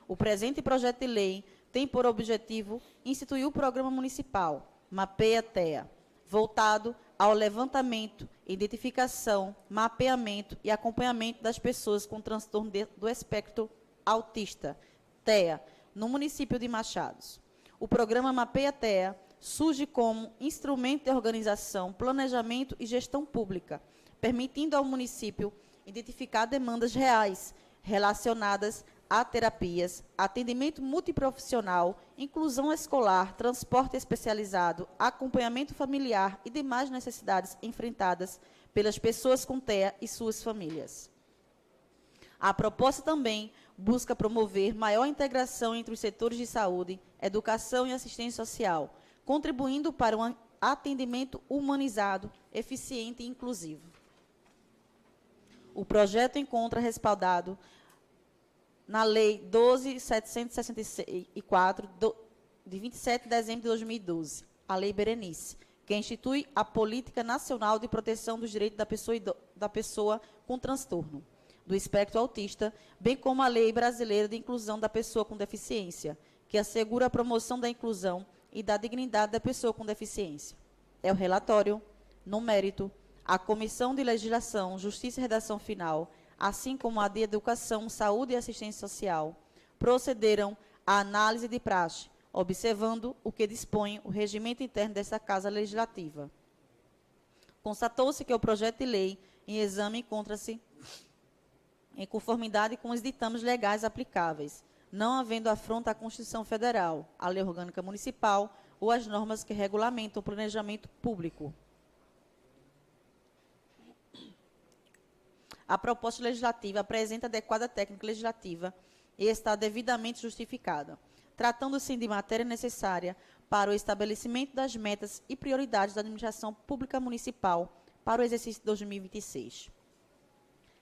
O presente projeto de lei tem por objetivo instituir o Programa Municipal MAPEA-TEA, voltado ao levantamento, identificação, mapeamento e acompanhamento das pessoas com transtorno do espectro autista, TEA, no município de Machados. O programa MAPEA-TEA surge como instrumento de organização, planejamento e gestão pública, permitindo ao município identificar demandas reais relacionadas a terapias, atendimento multiprofissional, inclusão escolar, transporte especializado, acompanhamento familiar e demais necessidades enfrentadas pelas pessoas com TEA e suas famílias. A proposta também busca promover maior integração entre os setores de saúde, educação e assistência social, contribuindo para um atendimento humanizado, eficiente e inclusivo. O projeto encontra respaldado na Lei 12.764, de 27 de dezembro de 2012, a Lei Berenice, que institui a Política Nacional de Proteção dos Direitos da Pessoa com Transtorno do Espectro Autista, bem como a Lei Brasileira de Inclusão da Pessoa com Deficiência, que assegura a promoção da inclusão e da dignidade da pessoa com deficiência. É o relatório, no mérito, a Comissão de Legislação, Justiça e Redação Final, assim como a de Educação, Saúde e Assistência Social, procederam à análise de praxe, observando o que dispõe o regimento interno dessa Casa Legislativa. Constatou-se que o projeto de lei em exame encontra-se em conformidade com os ditames legais aplicáveis, não havendo afronta à Constituição Federal, à Lei Orgânica Municipal ou às normas que regulamentam o planejamento público. A proposta legislativa apresenta adequada técnica legislativa e está devidamente justificada, tratando-se de matéria necessária para o estabelecimento das metas e prioridades da administração pública municipal para o exercício de 2026.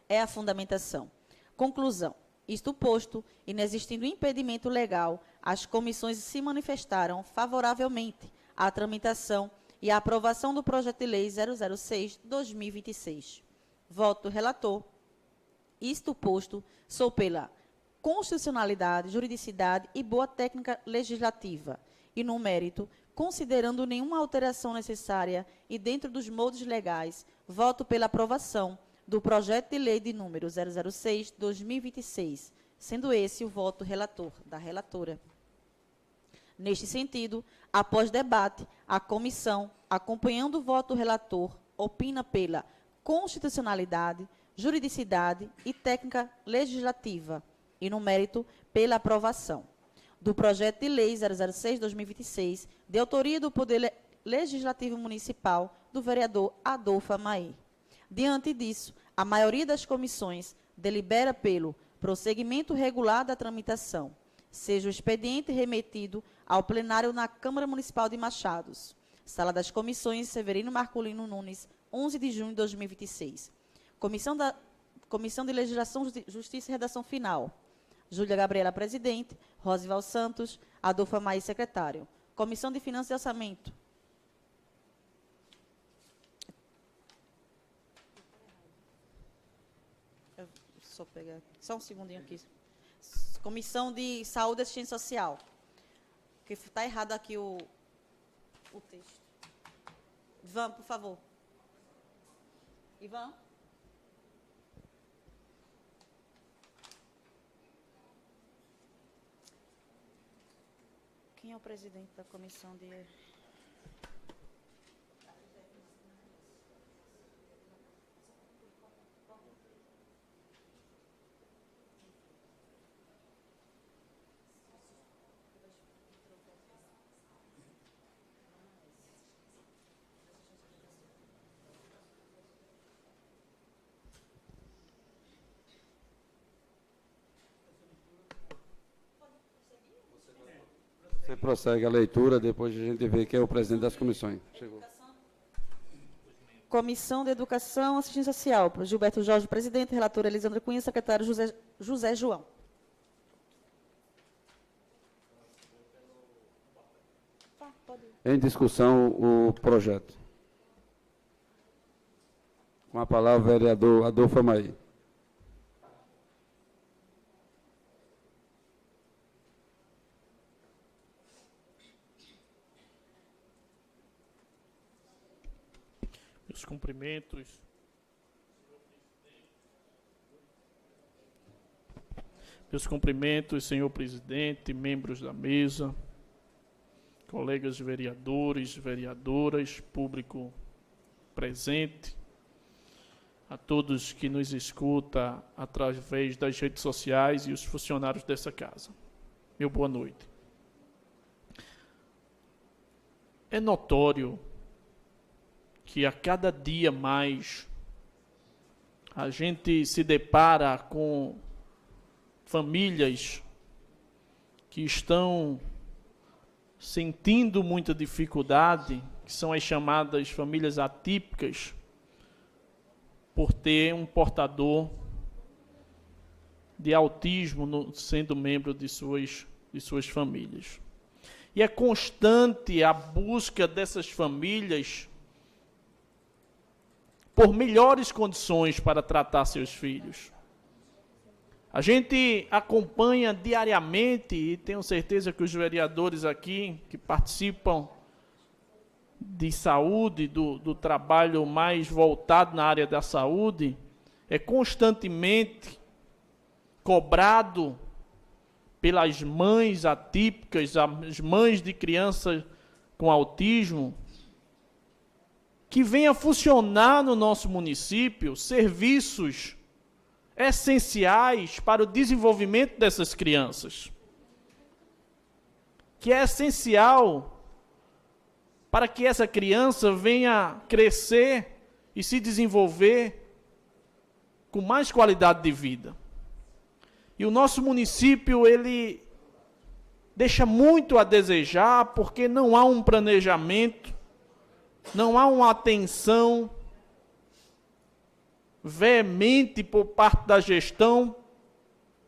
É a fundamentação. Conclusão. Isto posto, inexistindo impedimento legal, as comissões se manifestaram favoravelmente à tramitação e à aprovação do projeto de lei 006/2026. Voto do relator. Isto posto, sou pela constitucionalidade, juridicidade e boa técnica legislativa. E no mérito, considerando nenhuma alteração necessária e dentro dos moldes legais, voto pela aprovação do projeto de lei de número 006/2026, sendo esse o voto relator, da relatora. Neste sentido, após debate, a comissão, acompanhando o voto do relator, opina pela constitucionalidade, juridicidade e técnica legislativa, e no mérito, pela aprovação do projeto de lei 006/2026, de autoria do Poder Legislativo Municipal, do vereador Adolfo Amaê. Diante disso, a maioria das comissões delibera pelo prosseguimento regular da tramitação, seja o expediente remetido ao plenário na Câmara Municipal de Machados, Sala das Comissões, Severino Marculino Nunes, 11 de junho de 2026. Comissão de Legislação, Justiça e Redação Final, Júlia Gabriela, presidente, Rosival Santos, Adolfo Amaê, secretário. Comissão de Finanças e Orçamento. Só pegar, só um segundinho aqui. Comissão de Saúde e Assistência Social. Porque está errado aqui o texto. Ivan, por favor. Ivan. Quem é o presidente da comissão de... Você prossegue a leitura, depois a gente vê quem é o presidente das comissões. Chegou. Comissão de Educação e Assistência Social, Gilberto Jorge, presidente, relator Elisandra Cunha, secretário José João. Em discussão o projeto. Com a palavra o vereador Adolfo Amaê. Meus cumprimentos. Meus cumprimentos, senhor presidente, membros da mesa, colegas vereadores, vereadoras, público presente, a todos que nos escuta através das redes sociais e os funcionários dessa casa. Meu boa noite. É notório que a cada dia mais a gente se depara com famílias que estão sentindo muita dificuldade, que são as chamadas famílias atípicas, por ter um portador de autismo sendo membro de suas famílias. E é constante a busca dessas famílias por melhores condições para tratar seus filhos. A gente acompanha diariamente, e tenho certeza que os vereadores aqui, que participam de saúde, do trabalho mais voltado na área da saúde, é constantemente cobrado pelas mães atípicas, as mães de crianças com autismo, que venha funcionar no nosso município serviços essenciais para o desenvolvimento dessas crianças, que é essencial para que essa criança venha crescer e se desenvolver com mais qualidade de vida. E o nosso município, ele deixa muito a desejar, porque não há um planejamento, não há uma atenção veemente por parte da gestão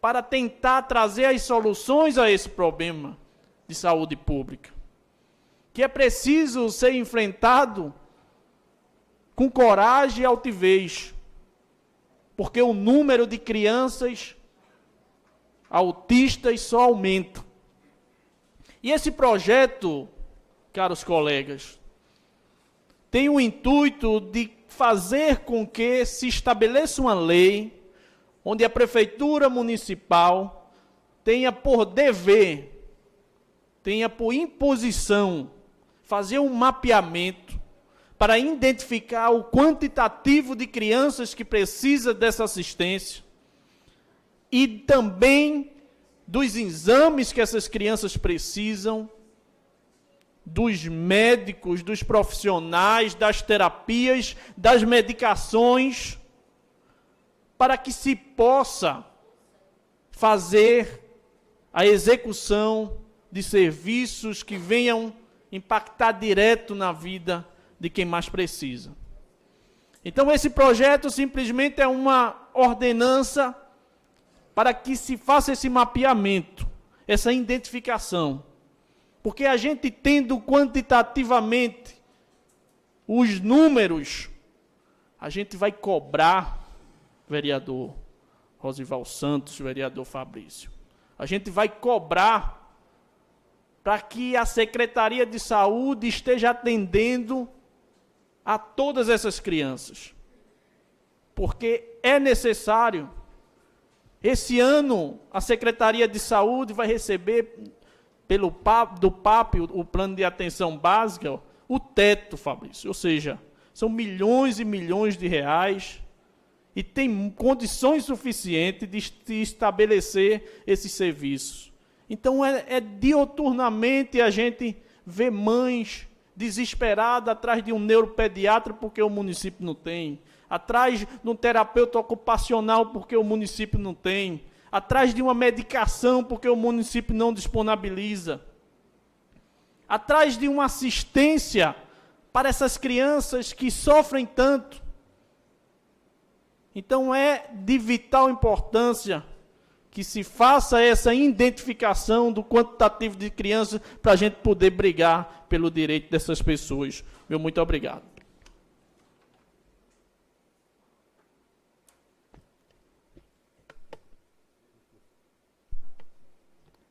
para tentar trazer as soluções a esse problema de saúde pública, que é preciso ser enfrentado com coragem e altivez, porque o número de crianças autistas só aumentam. E esse projeto, caros colegas, tem o intuito de fazer com que se estabeleça uma lei onde a Prefeitura Municipal tenha por dever, tenha por imposição, fazer um mapeamento para identificar o quantitativo de crianças que precisa dessa assistência e também dos exames que essas crianças precisam, dos médicos, dos profissionais, das terapias, das medicações, para que se possa fazer a execução de serviços que venham impactar direto na vida de quem mais precisa. Então, esse projeto simplesmente é uma ordenança para que se faça esse mapeamento, essa identificação. Porque a gente tendo quantitativamente os números, a gente vai cobrar, vereador Rosival Santos, vereador Fabrício, a gente vai cobrar para que a Secretaria de Saúde esteja atendendo a todas essas crianças. Porque é necessário. Esse ano, a Secretaria de Saúde vai receber, do PAP, o Plano de Atenção Básica, o teto, Fabrício. Ou seja, são milhões e milhões de reais e tem condições suficientes de estabelecer esses serviços. Então, dioturnamente a gente vê mães desesperadas atrás de um neuropediatra porque o município não tem, atrás de um terapeuta ocupacional porque o município não tem, atrás de uma medicação porque o município não disponibiliza, atrás de uma assistência para essas crianças que sofrem tanto. Então, é de vital importância que se faça essa identificação do quantitativo de crianças para a gente poder brigar pelo direito dessas pessoas. Meu muito obrigado.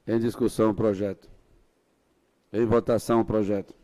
Em discussão o projeto. Em votação o projeto.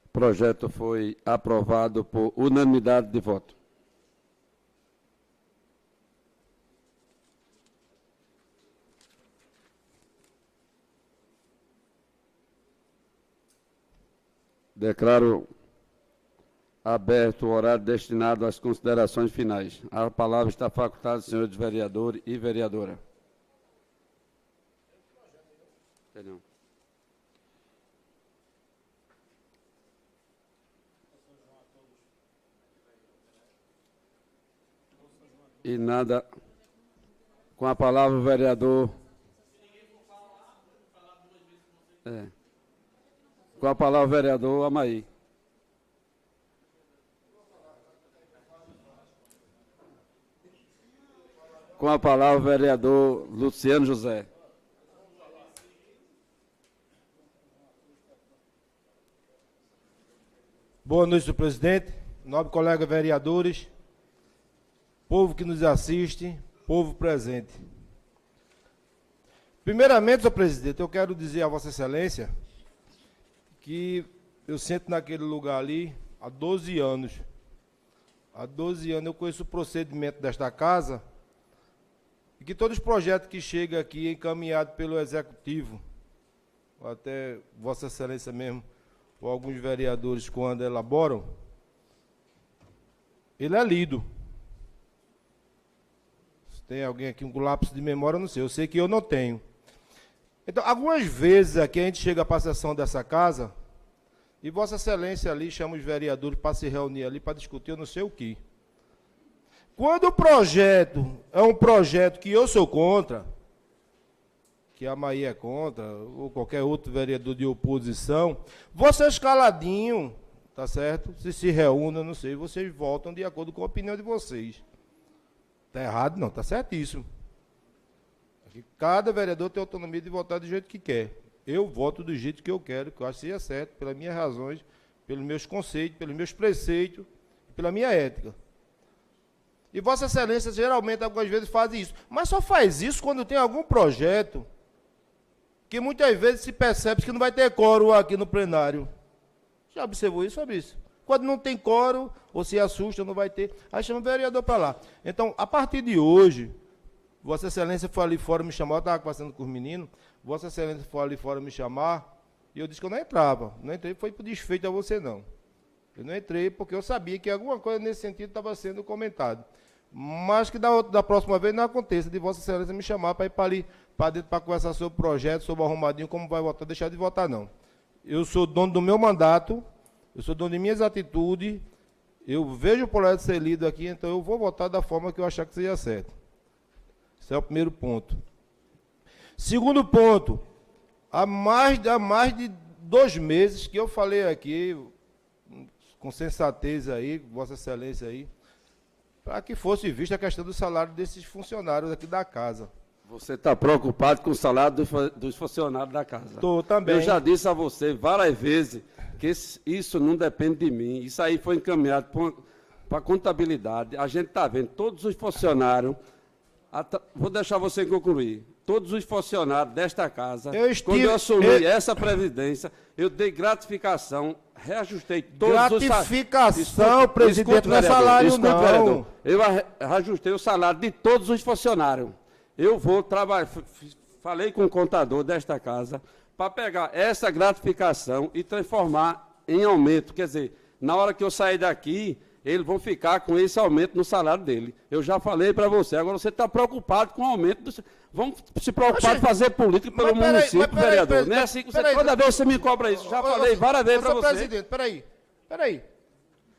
O projeto foi aprovado por unanimidade de voto. Declaro aberto o horário destinado às considerações finais. A palavra está facultada, senhores vereadores e vereadora. Perdão. E nada. Com a palavra o vereador. Com a palavra o vereador Amaí. Com a palavra o vereador Luciano José. Boa noite, senhor presidente, nobre colega vereadores, povo que nos assiste, povo presente. Primeiramente, senhor presidente, eu quero dizer a Vossa Excelência que eu sento naquele lugar ali há 12 anos. Há 12 anos eu conheço o procedimento desta casa e que todos os projetos que chegam aqui encaminhados pelo Executivo, ou até Vossa Excelência mesmo, ou alguns vereadores quando elaboram, ele é lido. Se tem alguém aqui com lápis de memória, eu não sei. Eu sei que eu não tenho. Então, algumas vezes aqui a gente chega para a sessão dessa casa e Vossa Excelência ali chama os vereadores para se reunir ali para discutir eu não sei o quê. Quando o projeto é um projeto que eu sou contra, que a Maia é contra, ou qualquer outro vereador de oposição, vocês caladinho, tá certo? Se reúnam, não sei, vocês votam de acordo com a opinião de vocês. Tá errado não, tá certíssimo. Cada vereador tem autonomia de votar do jeito que quer. Eu voto do jeito que eu quero, que eu acho que seja certo, pelas minhas razões, pelos meus conceitos, pelos meus preceitos, pela minha ética. E Vossa Excelência geralmente algumas vezes faz isso, mas só faz isso quando tem algum projeto que muitas vezes se percebe que não vai ter quórum aqui no plenário. Já observou isso, Fabrício? Quando não tem quórum, ou se assusta, não vai ter, aí chama o vereador para lá. Então, a partir de hoje, Vossa Excelência foi ali fora me chamar, eu estava conversando com os meninos, Vossa Excelência foi ali fora me chamar, e eu disse que eu não entrava. Não entrei, foi por desfeito a você, não. Eu não entrei porque eu sabia que alguma coisa nesse sentido estava sendo comentado. Mas que da próxima vez não aconteça, de Vossa Excelência me chamar para ir para ali, para dentro, para conversar sobre o projeto, sobre o arrumadinho, como vai votar, deixar de votar, não. Eu sou dono do meu mandato, eu sou dono de minhas atitudes, eu vejo o projeto ser lido aqui, então eu vou votar da forma que eu achar que seja certo. Esse é o primeiro ponto. Segundo ponto, há mais de 2 meses que eu falei aqui, com sensatez aí, Vossa Excelência aí, para que fosse vista a questão do salário desses funcionários aqui da casa. Você está preocupado com o salário dos funcionários da casa. Estou também. Eu já disse a você várias vezes que isso não depende de mim. Isso aí foi encaminhado para a contabilidade. A gente está vendo todos os funcionários. Vou deixar você concluir. Todos os funcionários desta casa, quando eu assumi essa previdência, eu dei gratificação, reajustei todos os salários. Gratificação, presidente, não é salário, não. Vereador, eu reajustei o salário de todos os funcionários. Eu vou trabalhar, falei com o contador desta casa, para pegar essa gratificação e transformar em aumento. Quer dizer, na hora que eu sair daqui, eles vão ficar com esse aumento no salário dele. Eu já falei para você, agora você está preocupado com o aumento do... Vamos se preocupar de fazer política pelo município, vereador. Não é assim que você... Toda vez você me cobra isso. Já falei várias vezes para você. Presidente, peraí.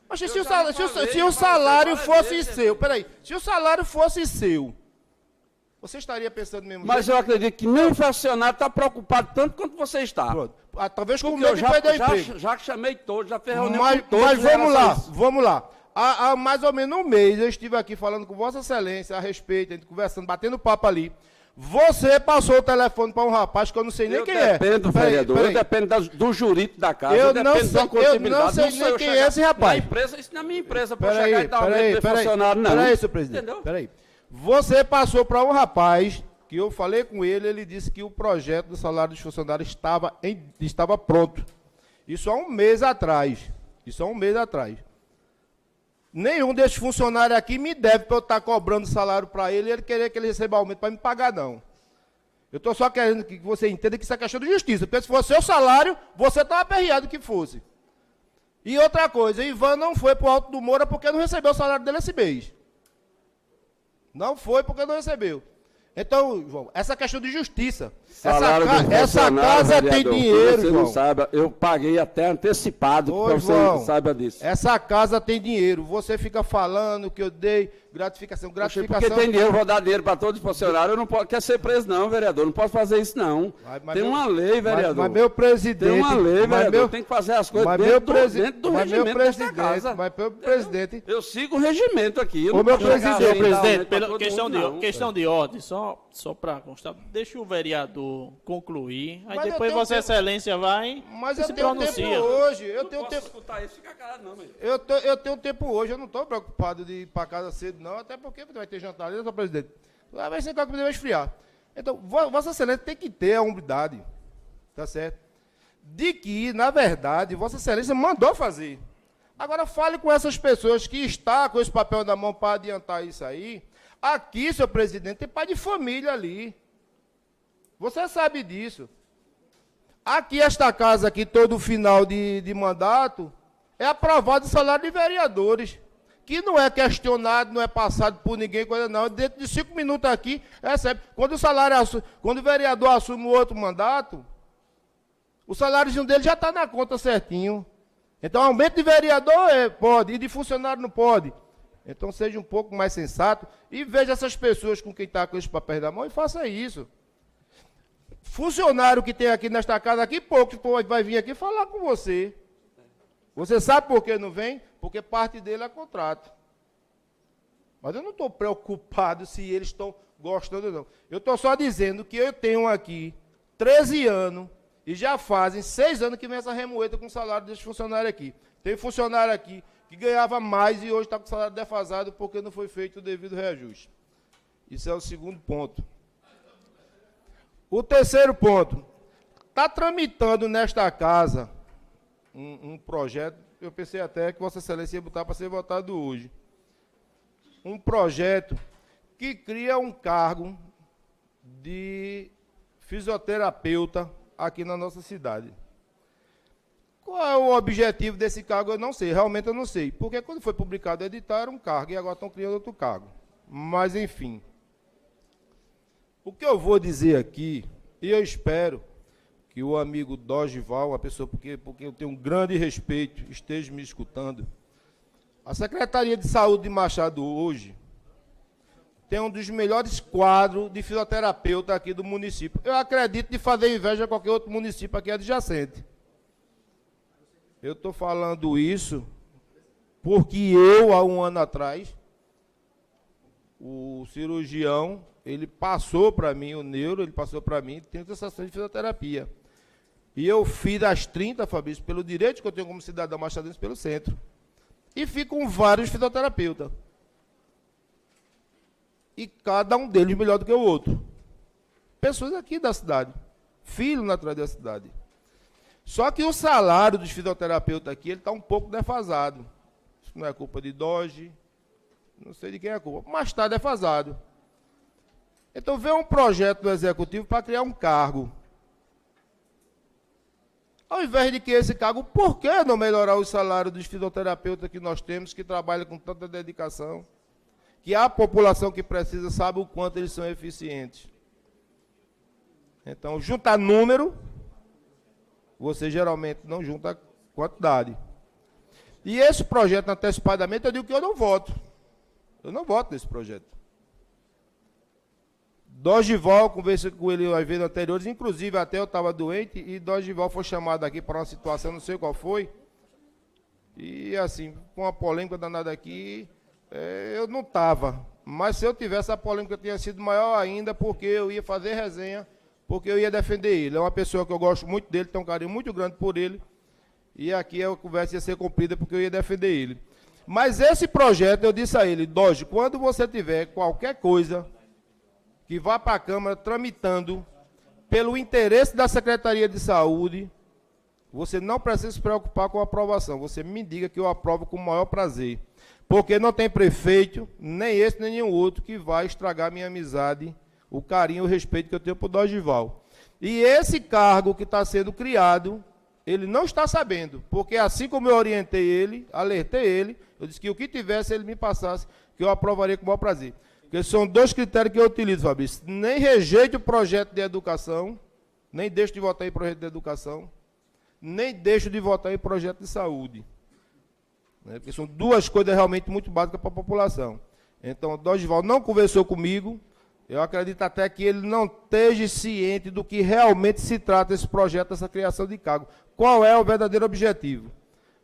Mas se o salário fosse seu, se o salário fosse seu, você estaria pensando mesmo... Mas eu acredito que nem o funcionário está preocupado tanto quanto você está. Pronto. Talvez com medo de perder o emprego. Já chamei todos, já fiz reunião com todos. Mas vamos lá. Há mais ou menos um mês, eu estive aqui falando com Vossa Excelência a respeito, a gente conversando, batendo papo ali. Você passou o telefone para um rapaz que eu não sei nem quem é. Vereador, eu dependo do jurídico da casa, eu não sei nem quem é esse rapaz. Isso não é minha empresa, para chegar e dar aumento de funcionário, não. Peraí, senhor presidente. Entendeu? Peraí. Você passou para um rapaz que eu falei com ele, ele disse que o projeto do salário dos funcionários estava pronto. Isso há um mês atrás. Nenhum desses funcionários aqui me deve para eu estar cobrando salário para ele e ele querer que ele receba aumento para me pagar, não. Eu estou só querendo que você entenda que isso é questão de justiça, porque se fosse seu salário, você estava aperreado que fosse. E outra coisa, Ivan não foi para o Alto do Moura porque não recebeu o salário dele esse mês. Não foi porque não recebeu. Então, João, essa questão de justiça. Essa casa tem dinheiro, João. Você não sabe, eu paguei até antecipado, para você não saiba disso. Essa casa tem dinheiro. Você fica falando que eu dei gratificação. Porque tem dinheiro, eu vou dar dinheiro para todos os funcionários. Eu não posso, quer ser preso, não, vereador. Não posso fazer isso, não. Tem uma lei, vereador. Mas meu presidente... Tem uma lei, vereador. Tem que fazer as coisas dentro do regimento desta casa. Mas meu presidente... Eu sigo o regimento aqui. O meu presidente... Pela questão de ordem, só para constar, deixa o vereador concluir, aí depois Vossa Excelência vai e se pronuncia. Tempo hoje, eu tenho tempo escutar isso, fica calado, não, eu tenho tempo hoje, eu não estou preocupado de ir para casa cedo, não, até porque vai ter jantar, né, senhor presidente? Vai ser que a comida vai esfriar. Então, Vossa Excelência tem que ter a humildade, tá certo? De que, na verdade, Vossa Excelência mandou fazer. Agora, fale com essas pessoas que estão com esse papel na mão para adiantar isso aí. Aqui, senhor presidente, tem pai de família ali. Você sabe disso. Aqui, esta casa aqui, todo final de mandato, é aprovado o salário de vereadores, que não é questionado, não é passado por ninguém, coisa não. Dentro de 5 minutos aqui, recebe. Quando o vereador assume o outro mandato, o saláriozinho dele já está na conta certinho. Então, aumento de vereador pode, e de funcionário não pode. Então, seja um pouco mais sensato e veja essas pessoas com quem está com esses papéis na mão e faça isso. Funcionário que tem aqui nesta casa, aqui pouco vai vir aqui falar com você. Você sabe por que não vem? Porque parte dele é contrato. Mas eu não estou preocupado se eles estão gostando ou não. Eu estou só dizendo que eu tenho aqui 13 anos e já fazem 6 anos que vem essa remoeta com o salário desse funcionário aqui. Tem funcionário aqui que ganhava mais e hoje está com o salário defasado porque não foi feito o devido reajuste. Isso é o segundo ponto. O terceiro ponto. Está tramitando nesta casa um projeto, eu pensei até que Vossa Excelência ia botar para ser votado hoje. Um projeto que cria um cargo de fisioterapeuta aqui na nossa cidade. Qual é o objetivo desse cargo? Eu não sei, realmente eu não sei. Porque quando foi publicado o edital era um cargo e agora estão criando outro cargo. Mas, enfim. O que eu vou dizer aqui, e eu espero que o amigo Dorival, uma pessoa porque eu tenho um grande respeito, esteja me escutando. A Secretaria de Saúde de Machado hoje tem um dos melhores quadros de fisioterapeuta aqui do município. Eu acredito de fazer inveja a qualquer outro município aqui adjacente. Eu estou falando isso porque eu, há um ano atrás, o cirurgião, ele passou para mim, o neuro, ele passou para mim 30 sessões de fisioterapia. E eu fiz as 30, Fabrício, pelo direito que eu tenho como cidadão machadense pelo centro. E fico com vários fisioterapeutas. E cada um deles melhor do que o outro. Pessoas aqui da cidade. Filho natural da cidade. Só que o salário dos fisioterapeutas aqui, ele está um pouco defasado. Isso não é culpa de Doge, não sei de quem é a culpa, mas está defasado. Então veio um projeto do Executivo para criar um cargo. Ao invés de que esse cargo, por que não melhorar o salário dos fisioterapeutas que nós temos, que trabalham com tanta dedicação, que a população que precisa sabe o quanto eles são eficientes. Então, juntar número, você geralmente não junta quantidade. E esse projeto, antecipadamente, eu digo que eu não voto. Eu não voto nesse projeto. Dorival, conversei com ele às vezes anteriores, inclusive até eu estava doente, e Dorival foi chamado aqui para uma situação, não sei qual foi, e assim, com uma polêmica danada aqui, eu não estava, mas se eu tivesse a polêmica tinha sido maior ainda, porque eu ia fazer resenha, porque eu ia defender ele. É uma pessoa que eu gosto muito dele, tenho um carinho muito grande por ele, e aqui a conversa ia ser cumprida porque eu ia defender ele. Mas esse projeto, eu disse a ele, Doge, quando você tiver qualquer coisa que vá para a Câmara tramitando pelo interesse da Secretaria de Saúde, você não precisa se preocupar com a aprovação. Você me diga que eu aprovo com o maior prazer. Porque não tem prefeito, nem esse, nem nenhum outro, que vai estragar a minha amizade, o carinho e o respeito que eu tenho por Dorival. E esse cargo que está sendo criado, ele não está sabendo. Porque assim como eu orientei ele, alertei ele, eu disse que o que tivesse ele me passasse, que eu aprovaria com o maior prazer. Porque são dois critérios que eu utilizo, Fabrício. Nem rejeito o projeto de educação, nem deixo de votar em projeto de educação, nem deixo de votar em projeto de saúde. Porque são duas coisas realmente muito básicas para a população. Então, o Dorival não conversou comigo, eu acredito até que ele não esteja ciente do que realmente se trata esse projeto, essa criação de cargo. Qual é o verdadeiro objetivo?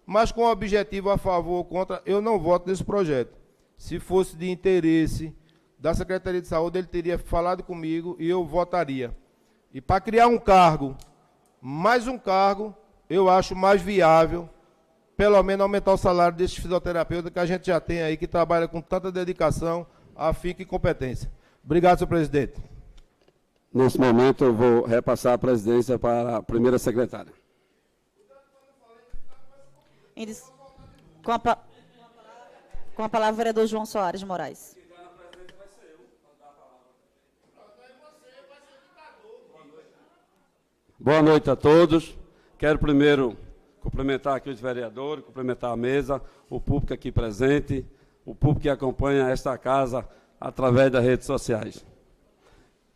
Mas com o objetivo a favor ou contra, eu não voto nesse projeto. Se fosse de interesse da Secretaria de Saúde, ele teria falado comigo e eu votaria. E para criar um cargo, mais um cargo, eu acho mais viável, pelo menos aumentar o salário desses fisioterapeutas que a gente já tem aí, que trabalha com tanta dedicação, afinco e competência. Obrigado, senhor presidente. Nesse momento, eu vou repassar a presidência para a primeira secretária. Com a palavra, o vereador João Soares de Moraes. Boa noite a todos. Quero primeiro cumprimentar aqui os vereadores, cumprimentar a mesa, o público aqui presente, o público que acompanha esta casa através das redes sociais.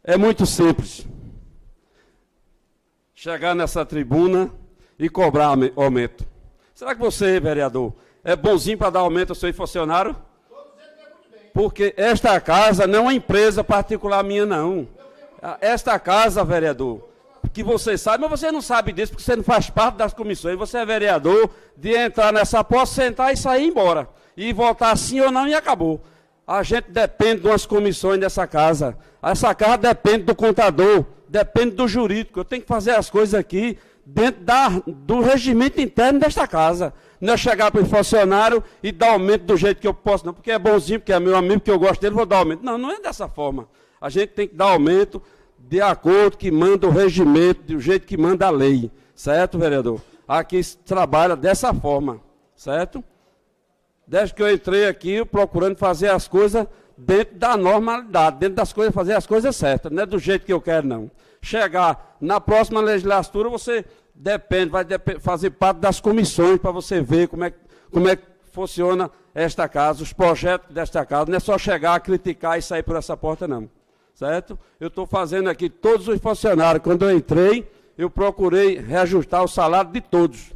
É muito simples chegar nessa tribuna e cobrar aumento. Será que você, vereador, é bonzinho para dar aumento ao seu funcionário? Porque esta casa não é uma empresa particular minha, não. Esta casa, vereador, que você sabe, mas você não sabe disso, porque você não faz parte das comissões. Você é vereador de entrar nessa posse, sentar e sair embora. E voltar sim ou não e acabou. A gente depende de umas comissões dessa casa. Essa casa depende do contador, depende do jurídico. Eu tenho que fazer as coisas aqui dentro do regimento interno desta casa. Não é chegar para o funcionário e dar aumento do jeito que eu posso, não, porque é bonzinho, porque é meu amigo, porque eu gosto dele, vou dar aumento. Não, não é dessa forma. A gente tem que dar aumento de acordo que manda o regimento, do jeito que manda a lei. Certo, vereador? Aqui se trabalha dessa forma, certo? Desde que eu entrei aqui, procurando fazer as coisas dentro da normalidade, dentro das coisas, fazer as coisas certas, não é do jeito que eu quero, não. Chegar na próxima legislatura, você vai fazer parte das comissões para você ver como é que funciona esta casa, os projetos desta casa. Não é só chegar, criticar e sair por essa porta, não. Certo? Eu estou fazendo aqui todos os funcionários. Quando eu entrei, eu procurei reajustar o salário de todos.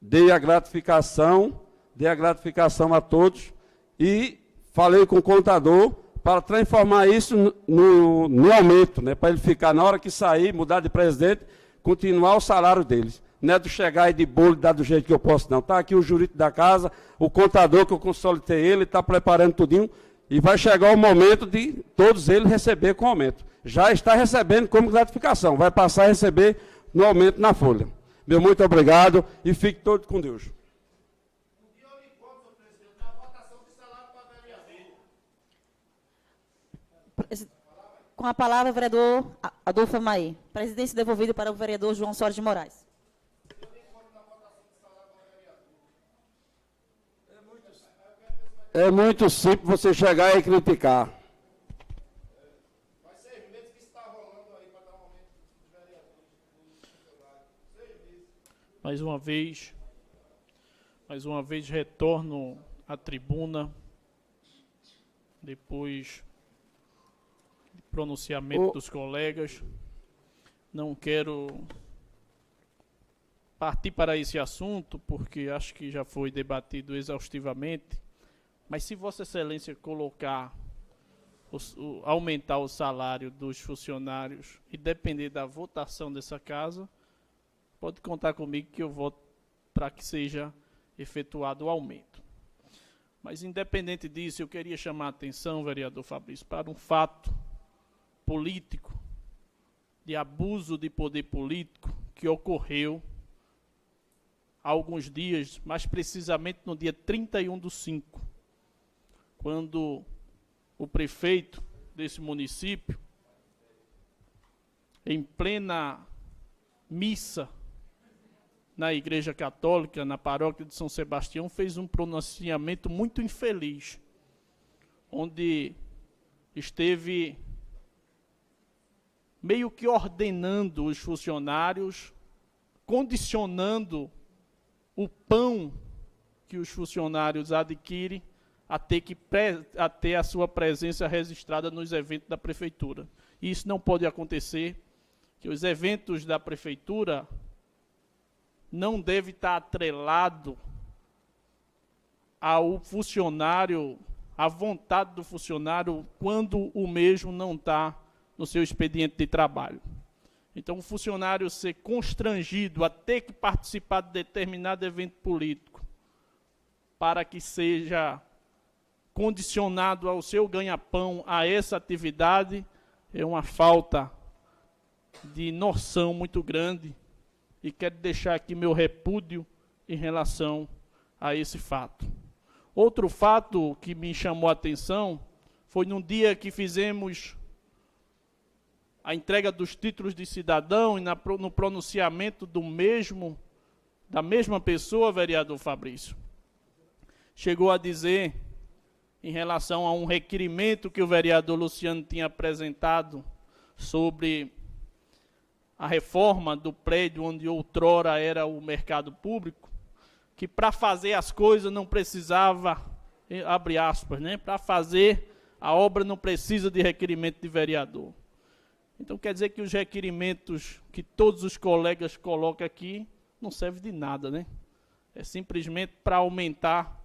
Dei a gratificação a todos e falei com o contador para transformar isso no aumento, né? Para ele ficar, na hora que sair, mudar de presidente, continuar o salário deles. Não é de chegar e de bolo e dar do jeito que eu posso, não. Está aqui o jurídico da casa, o contador que eu consolidei ele, está preparando tudinho, e vai chegar o momento de todos eles receber com aumento. Já está recebendo como gratificação, vai passar a receber no aumento na folha. Meu muito obrigado e fique todos com Deus. Com a palavra, o vereador Adolfo Amaí. Presidência devolvida para o vereador João Soares de Moraes. É muito simples você chegar e criticar. Faz 6 meses que está rolando aí para dar um aumento dos vereadores. 6 meses. Mais uma vez retorno à tribuna, depois do pronunciamento dos colegas. Não quero partir para esse assunto, porque acho que já foi debatido exaustivamente. Mas se Vossa Excelência colocar, aumentar o salário dos funcionários e depender da votação dessa casa, pode contar comigo que eu voto para que seja efetuado o aumento. Mas independente disso, eu queria chamar a atenção, vereador Fabrício, para um fato político, de abuso de poder político, que ocorreu há alguns dias, mais precisamente no dia 31/5, quando o prefeito desse município, em plena missa na Igreja Católica, na paróquia de São Sebastião, fez um pronunciamento muito infeliz, onde esteve meio que ordenando os funcionários, condicionando o pão que os funcionários adquirem a ter a sua presença registrada nos eventos da prefeitura. E isso não pode acontecer, que os eventos da prefeitura não devem estar atrelados ao funcionário, à vontade do funcionário, quando o mesmo não está no seu expediente de trabalho. Então, o funcionário ser constrangido a ter que participar de determinado evento político para que seja condicionado ao seu ganha-pão a essa atividade, é uma falta de noção muito grande, e quero deixar aqui meu repúdio em relação a esse fato. Outro fato que me chamou a atenção foi num dia que fizemos a entrega dos títulos de cidadão e no pronunciamento da mesma pessoa, vereador Fabrício, chegou a dizer, em relação a um requerimento que o vereador Luciano tinha apresentado sobre a reforma do prédio onde outrora era o mercado público, que para fazer as coisas não precisava, abre aspas, né? Para fazer a obra não precisa de requerimento de vereador. Então quer dizer que os requerimentos que todos os colegas colocam aqui não servem de nada, né? É simplesmente para aumentar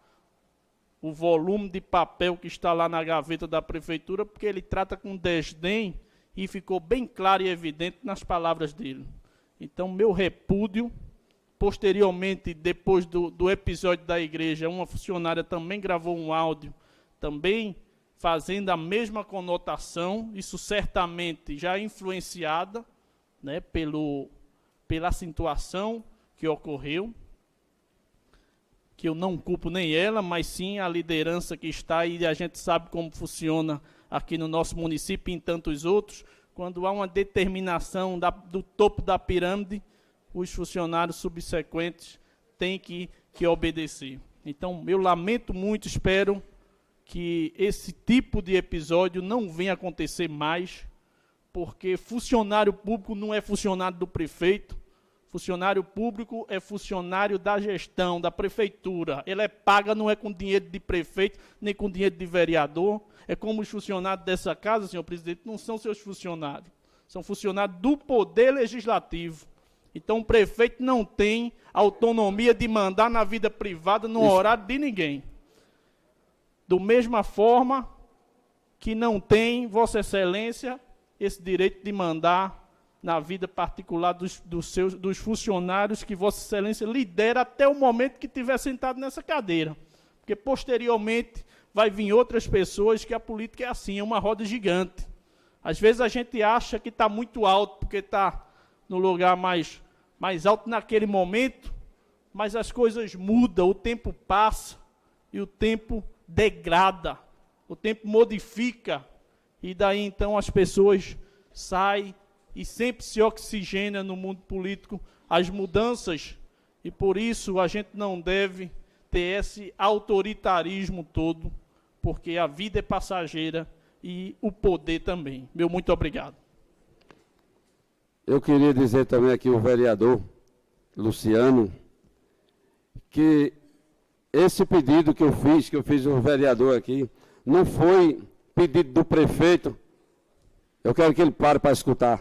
o volume de papel que está lá na gaveta da prefeitura, porque ele trata com desdém e ficou bem claro e evidente nas palavras dele. Então, meu repúdio. Posteriormente, depois do episódio da igreja, uma funcionária também gravou um áudio, também fazendo a mesma conotação, isso certamente já influenciada, né, pela situação que ocorreu, que eu não culpo nem ela, mas sim a liderança que está, e a gente sabe como funciona aqui no nosso município e em tantos outros, quando há uma determinação do topo da pirâmide, os funcionários subsequentes têm que obedecer. Então, eu lamento muito, espero que esse tipo de episódio não venha acontecer mais, porque funcionário público não é funcionário do prefeito, funcionário público é funcionário da gestão, da prefeitura. Ele é paga, não é com dinheiro de prefeito, nem com dinheiro de vereador. É como os funcionários dessa casa, senhor presidente, não são seus funcionários, são funcionários do Poder Legislativo. Então, o prefeito não tem autonomia de mandar na vida privada, no horário de ninguém. Da mesma forma que não tem, Vossa Excelência, esse direito de mandar na vida particular dos funcionários que Vossa Excelência lidera até o momento que estiver sentado nessa cadeira. Porque, posteriormente, vai vir outras pessoas, que a política é assim, é uma roda gigante. Às vezes a gente acha que está muito alto, porque está no lugar mais alto naquele momento, mas as coisas mudam, o tempo passa e o tempo degrada, o tempo modifica, e daí então as pessoas saem e sempre se oxigena no mundo político as mudanças, e por isso a gente não deve ter esse autoritarismo todo, porque a vida é passageira e o poder também. Meu muito obrigado. Eu queria dizer também aqui ao vereador Luciano, que esse pedido que eu fiz ao vereador aqui, não foi pedido do prefeito. Eu quero que ele pare para escutar.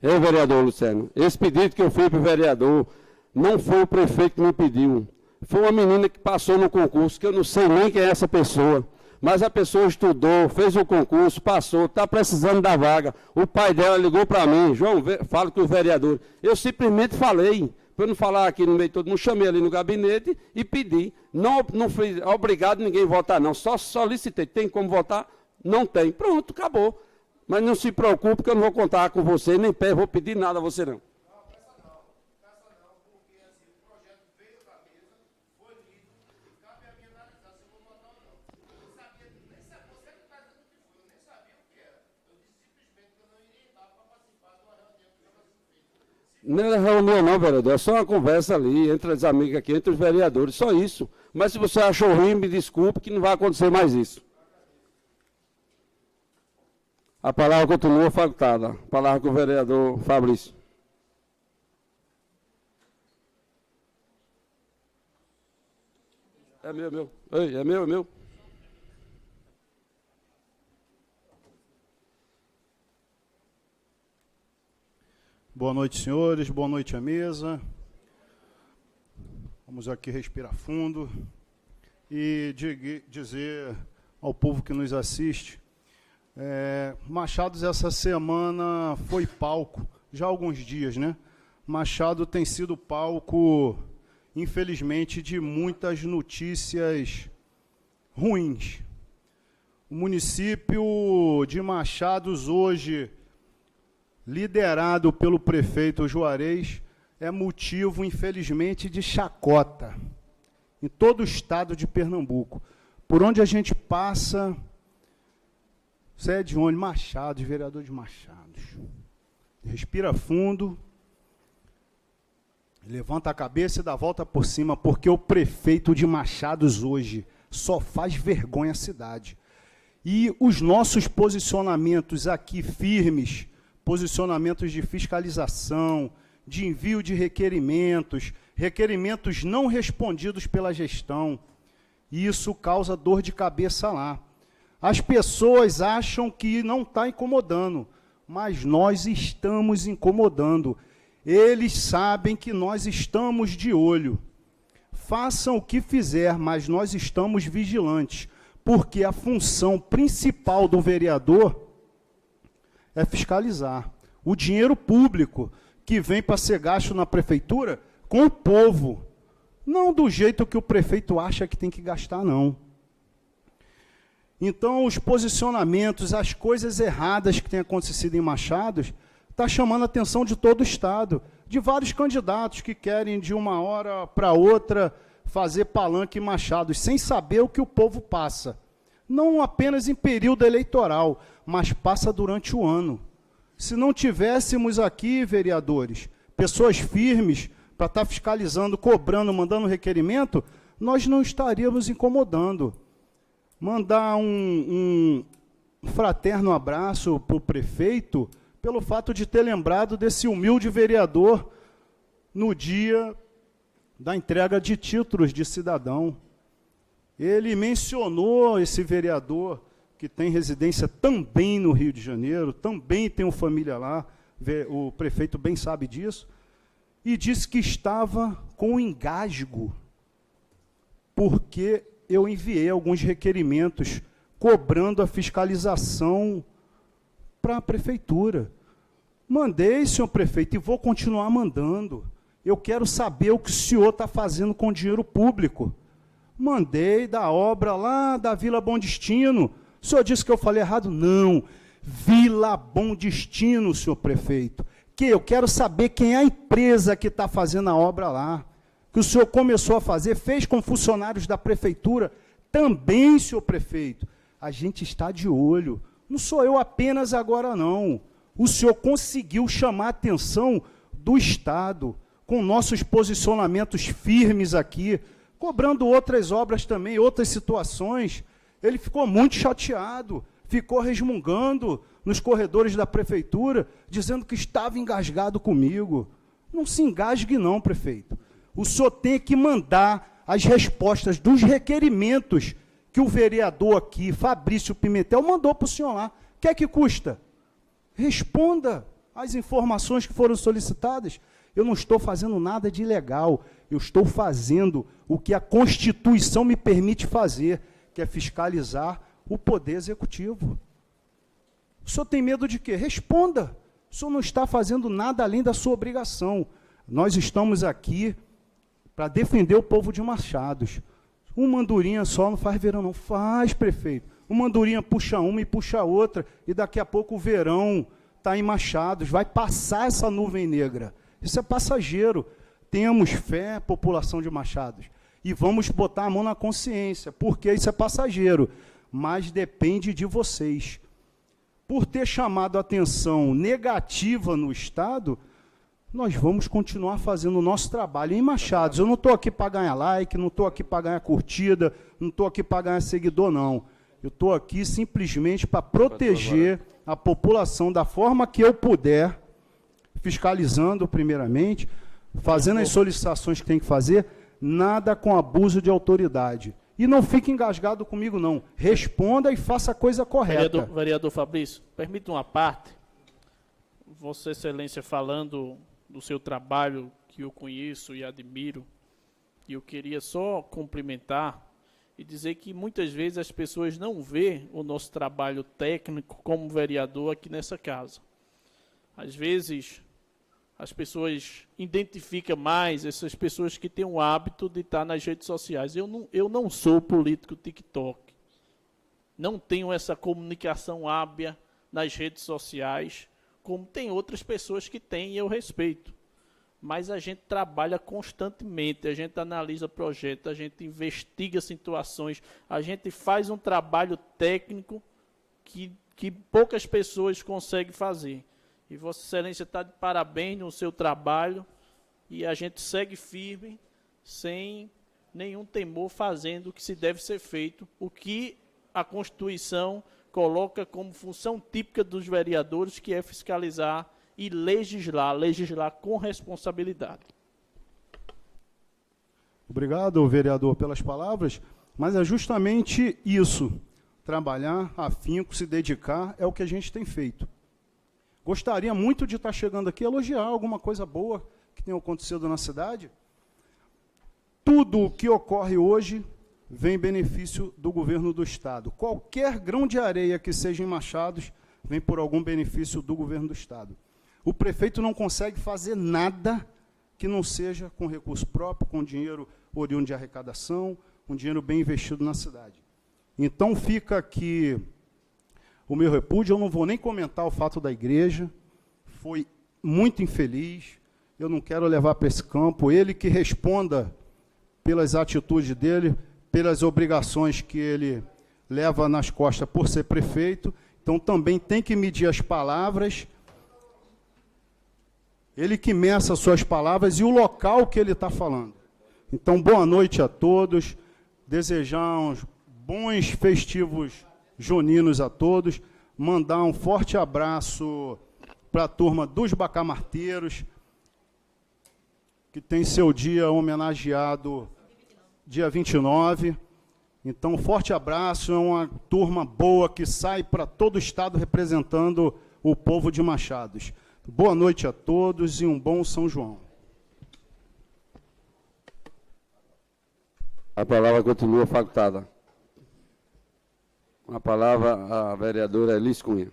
Vereador Luciano, esse pedido que eu fiz para o vereador, não foi o prefeito que me pediu. Foi uma menina que passou no concurso, que eu não sei nem quem é essa pessoa. Mas a pessoa estudou, fez o concurso, passou, está precisando da vaga. O pai dela ligou para mim, João, fala com o vereador. Eu simplesmente falei, para eu não falar aqui no meio todo mundo, chamei ali no gabinete e pedi. Não fui obrigado a ninguém votar, não. Só solicitei. Tem como votar? Não tem. Pronto, acabou. Mas não se preocupe, que eu não vou contar com você, nem vou pedir nada a você, não. Não é reunião não, vereador, é só uma conversa ali, entre as amigas aqui, entre os vereadores, só isso. Mas se você achou ruim, me desculpe, que não vai acontecer mais isso. A palavra continua facultada. A palavra com o vereador Fabrício. É meu. Ei, é meu. Boa noite, senhores. Boa noite à mesa. Vamos aqui respirar fundo e dizer ao povo que nos assiste, Machados essa semana foi palco, já há alguns dias, né? Machado tem sido palco, infelizmente, de muitas notícias ruins. O município de Machados hoje, liderado pelo prefeito Juarez, é motivo, infelizmente, de chacota em todo o estado de Pernambuco. Por onde a gente passa, você é de onde? Machados, vereador de Machados. Respira fundo, levanta a cabeça e dá a volta por cima, porque o prefeito de Machados hoje só faz vergonha à cidade. E os nossos posicionamentos aqui firmes, posicionamentos de fiscalização, de envio de requerimentos não respondidos pela gestão. E isso causa dor de cabeça lá. As pessoas acham que não está incomodando, mas nós estamos incomodando. Eles sabem que nós estamos de olho. Façam o que fizer, mas nós estamos vigilantes, porque a função principal do vereador é fiscalizar. O dinheiro público que vem para ser gasto na prefeitura com o povo, não do jeito que o prefeito acha que tem que gastar, não. Então, os posicionamentos, as coisas erradas que têm acontecido em Machados, está chamando a atenção de todo o Estado, de vários candidatos que querem, de uma hora para outra, fazer palanque em Machados, sem saber o que o povo passa. Não apenas em período eleitoral, mas passa durante o ano. Se não tivéssemos aqui, vereadores, pessoas firmes para estar fiscalizando, cobrando, mandando requerimento, nós não estaríamos incomodando. Mandar um fraterno abraço para o prefeito, pelo fato de ter lembrado desse humilde vereador no dia da entrega de títulos de cidadão. Ele mencionou esse vereador que tem residência também no Rio de Janeiro, também tem uma família lá, o prefeito bem sabe disso, e disse que estava com engasgo, porque eu enviei alguns requerimentos cobrando a fiscalização para a prefeitura. Mandei, senhor prefeito, e vou continuar mandando. Eu quero saber o que o senhor está fazendo com o dinheiro público. Mandei da obra lá da Vila Bom Destino. O senhor disse que eu falei errado? Não. Vila Bom Destino, senhor prefeito. Que eu quero saber quem é a empresa que está fazendo a obra lá. Que o senhor começou a fazer, fez com funcionários da prefeitura. Também, senhor prefeito. A gente está de olho. Não sou eu apenas agora, não. O senhor conseguiu chamar a atenção do Estado, com nossos posicionamentos firmes aqui, cobrando outras obras também, outras situações. Ele ficou muito chateado, ficou resmungando nos corredores da prefeitura, dizendo que estava engasgado comigo. Não se engasgue não, prefeito. O senhor tem que mandar as respostas dos requerimentos que o vereador aqui, Fabrício Pimentel, mandou para o senhor lá. O que é que custa? Responda às informações que foram solicitadas. Eu não estou fazendo nada de ilegal, eu estou fazendo o que a Constituição me permite fazer, que é fiscalizar o Poder Executivo. O senhor tem medo de quê? Responda. O senhor não está fazendo nada além da sua obrigação. Nós estamos aqui para defender o povo de Machados. Uma andorinha só não faz verão, não. Faz, prefeito. Uma andorinha puxa uma e puxa outra, e daqui a pouco o verão está em Machados, vai passar essa nuvem negra. Isso é passageiro. Temos fé, população de Machados, e vamos botar a mão na consciência, porque isso é passageiro, mas depende de vocês. Por ter chamado a atenção negativa no Estado, nós vamos continuar fazendo o nosso trabalho em Machados. Eu não estou aqui para ganhar like, não estou aqui para ganhar curtida, não estou aqui para ganhar seguidor, não. Eu estou aqui simplesmente para proteger a população da forma que eu puder, fiscalizando primeiramente, fazendo as solicitações que tem que fazer, nada com abuso de autoridade. E não fique engasgado comigo, não. Responda e faça a coisa correta. Vereador Fabrício, permita uma parte. Vossa Excelência falando do seu trabalho, que eu conheço e admiro, e eu queria só cumprimentar e dizer que muitas vezes as pessoas não veem o nosso trabalho técnico como vereador aqui nessa casa. Às vezes, as pessoas identificam mais essas pessoas que têm o hábito de estar nas redes sociais. Eu não sou político TikTok. Não tenho essa comunicação hábil nas redes sociais, como tem outras pessoas que têm, e eu respeito. Mas a gente trabalha constantemente, a gente analisa projetos, a gente investiga situações, a gente faz um trabalho técnico que poucas pessoas conseguem fazer. E Vossa Excelência está de parabéns no seu trabalho, e a gente segue firme, sem nenhum temor, fazendo o que se deve ser feito, o que a Constituição coloca como função típica dos vereadores, que é fiscalizar e legislar com responsabilidade. Obrigado, vereador, pelas palavras, mas é justamente isso, trabalhar, afinco, se dedicar, é o que a gente tem feito. Gostaria muito de estar chegando aqui e elogiar alguma coisa boa que tenha acontecido na cidade. Tudo o que ocorre hoje vem em benefício do governo do Estado. Qualquer grão de areia que seja em Machados vem por algum benefício do governo do Estado. O prefeito não consegue fazer nada que não seja com recurso próprio, com dinheiro oriundo de arrecadação, um dinheiro bem investido na cidade. Então fica aqui o meu repúdio. Eu não vou nem comentar o fato da igreja, foi muito infeliz, eu não quero levar para esse campo, ele que responda pelas atitudes dele, pelas obrigações que ele leva nas costas por ser prefeito, então também tem que medir as palavras, ele que meça as suas palavras e o local que ele está falando. Então, boa noite a todos, desejar uns bons festivos juninos a todos, mandar um forte abraço para a turma dos bacamarteiros, que tem seu dia homenageado dia 29. Então, forte abraço, é uma turma boa que sai para todo o estado representando o povo de Machados. Boa noite a todos e um bom São João. A palavra continua facultada. Com a palavra, a vereadora Elis Cunha.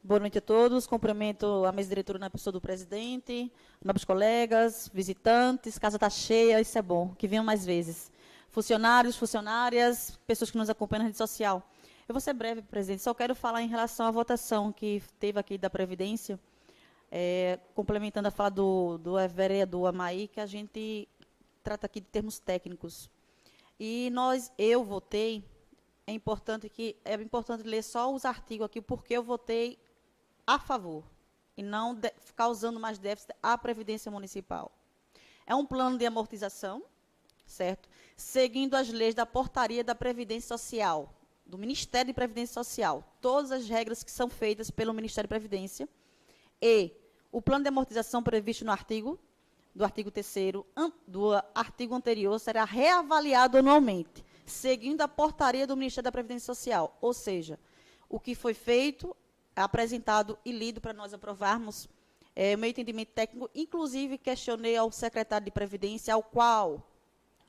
Boa noite a todos. Cumprimento a mesa diretora na pessoa do presidente, nobres colegas, visitantes. Casa está cheia, isso é bom, que venham mais vezes. Funcionários, funcionárias, pessoas que nos acompanham na rede social. Eu vou ser breve, presidente, só quero falar em relação à votação que teve aqui da Previdência, complementando a fala do vereador Amaí, que a gente trata aqui de termos técnicos. E eu votei, é importante ler só os artigos aqui, porque eu votei a favor, e não ficar usando mais déficit à Previdência Municipal. É um plano de amortização, certo? Seguindo as leis da portaria da Previdência Social, do Ministério de Previdência Social, todas as regras que são feitas pelo Ministério de Previdência, e o plano de amortização previsto no artigo 3º, do artigo anterior, será reavaliado anualmente, seguindo a portaria do Ministério da Previdência Social, ou seja, o que foi feito, apresentado e lido para nós aprovarmos, o meu entendimento técnico, inclusive questionei ao secretário de Previdência, ao qual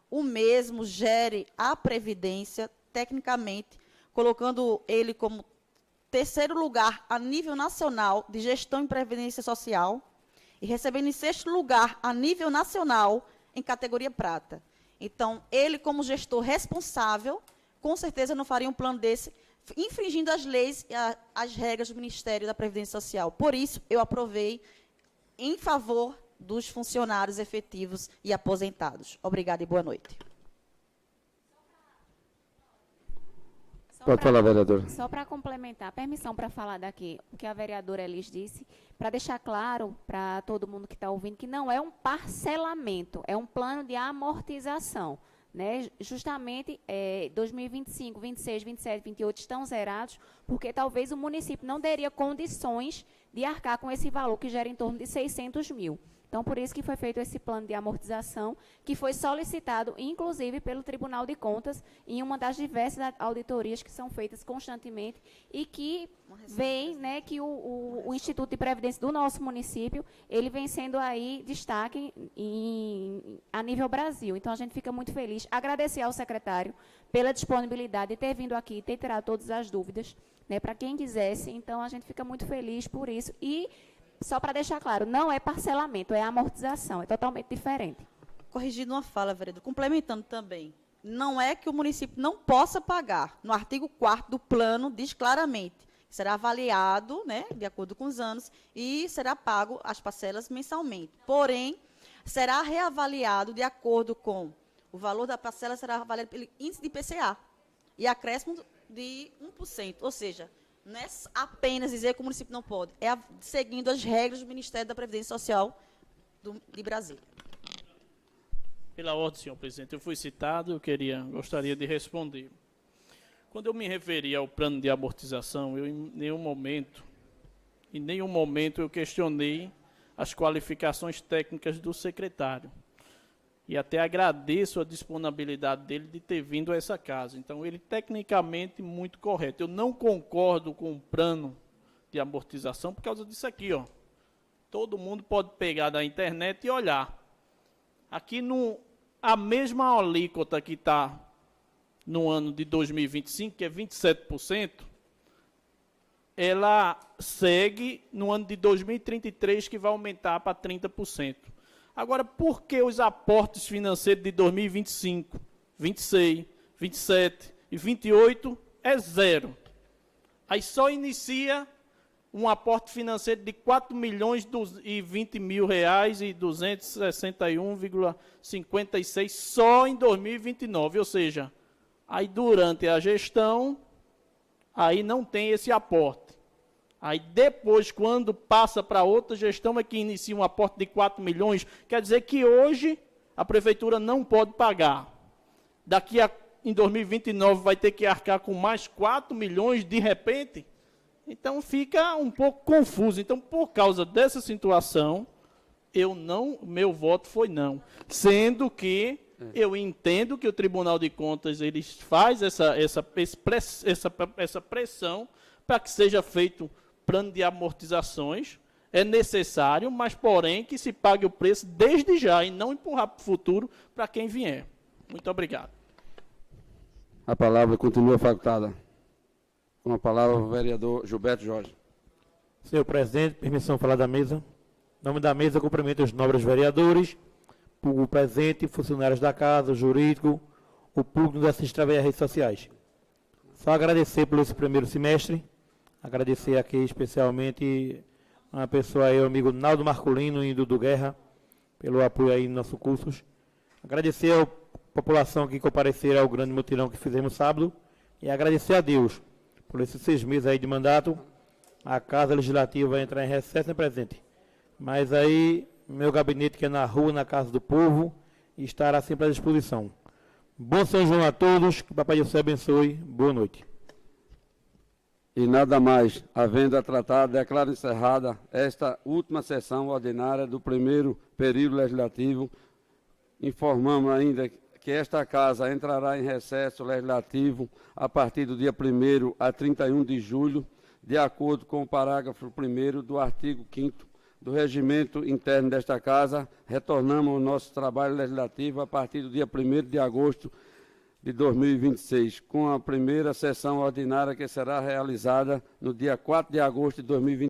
o mesmo gere a Previdência, tecnicamente, colocando ele como terceiro lugar a nível nacional de gestão em Previdência Social e recebendo em sexto lugar a nível nacional em categoria prata. Então, ele, como gestor responsável, com certeza não faria um plano desse, infringindo as leis e as regras do Ministério da Previdência Social. Por isso, eu aprovei em favor dos funcionários efetivos e aposentados. Obrigada e boa noite. Pode falar, vereadora. Só para complementar, permissão para falar daqui, o que a vereadora Elis disse, para deixar claro para todo mundo que está ouvindo, que não é um parcelamento, é um plano de amortização. Né? Justamente, 2025, 26, 27, 28 estão zerados, porque talvez o município não teria condições de arcar com esse valor, que gera em torno de 600 mil. Então, por isso que foi feito esse plano de amortização, que foi solicitado, inclusive, pelo Tribunal de Contas, em uma das diversas auditorias que são feitas constantemente, e que vem, né, que o Instituto de Previdência do nosso município, ele vem sendo aí destaque a nível Brasil. Então, a gente fica muito feliz. Agradecer ao secretário pela disponibilidade de ter vindo aqui, ter tirado todas as dúvidas, né, para quem quisesse. Então, a gente fica muito feliz por isso. E só para deixar claro, não é parcelamento, é amortização, é totalmente diferente. Corrigindo uma fala, vereador, complementando também, não é que o município não possa pagar. No artigo 4º do plano, diz claramente, será avaliado, né, de acordo com os anos, e será pago as parcelas mensalmente. Porém, será reavaliado de acordo com o valor da parcela, será avaliado pelo índice de IPCA, e acréscimo de 1%, ou seja, não é apenas dizer que o município não pode, é seguindo as regras do Ministério da Previdência Social de Brasília. Pela ordem, senhor presidente, eu fui citado, gostaria de responder. Quando eu me referi ao plano de amortização, eu em nenhum momento eu questionei as qualificações técnicas do secretário. E até agradeço a disponibilidade dele de ter vindo a essa casa. Então, ele tecnicamente muito correto. Eu não concordo com o plano de amortização por causa disso aqui, ó. Todo mundo pode pegar da internet e olhar. Aqui, a mesma alíquota que está no ano de 2025, que é 27%, ela segue no ano de 2033, que vai aumentar para 30%. Agora, por que os aportes financeiros de 2025, 26, 27 e 28 é zero? Aí só inicia um aporte financeiro de R$ 4.020.261,56 só em 2029, ou seja, aí durante a gestão, aí não tem esse aporte. Aí depois, quando passa para outra gestão, é que inicia um aporte de 4 milhões, quer dizer que hoje a prefeitura não pode pagar. Daqui em 2029 vai ter que arcar com mais 4 milhões de repente. Então fica um pouco confuso. Então, por causa dessa situação, meu voto foi não. Sendo que eu entendo que o Tribunal de Contas ele faz essa pressão para que seja feito plano de amortizações. É necessário, mas porém que se pague o preço desde já e não empurrar para o futuro para quem vier. Muito obrigado. A palavra continua facultada. Com a palavra o vereador Gilberto Jorge. Senhor presidente, permissão de falar da mesa. Em nome da mesa, cumprimento os nobres vereadores, o presente, funcionários da casa, o jurídico, o público que nos assiste através das redes sociais. Só agradecer pelo esse primeiro semestre, agradecer aqui especialmente a pessoa aí, o amigo Naldo Marculino e Dudu Guerra, pelo apoio aí nos nossos cursos. Agradecer a população que compareceram ao grande mutirão que fizemos sábado e agradecer a Deus por esses 6 meses aí de mandato. A Casa Legislativa vai entrar em recesso, né, presidente? Mas aí, meu gabinete que é na rua, na Casa do Povo, estará sempre à disposição. Bom São João a todos, que o Papai do Céu abençoe. Boa noite. E nada mais, havendo a tratar, declaro encerrada esta última sessão ordinária do primeiro período legislativo. Informamos ainda que esta Casa entrará em recesso legislativo a partir do dia 1º a 31 de julho, de acordo com o parágrafo 1º do artigo 5º do regimento interno desta Casa. Retornamos ao nosso trabalho legislativo a partir do dia 1º de agosto de 2026, com a primeira sessão ordinária que será realizada no dia 4 de agosto de 2026.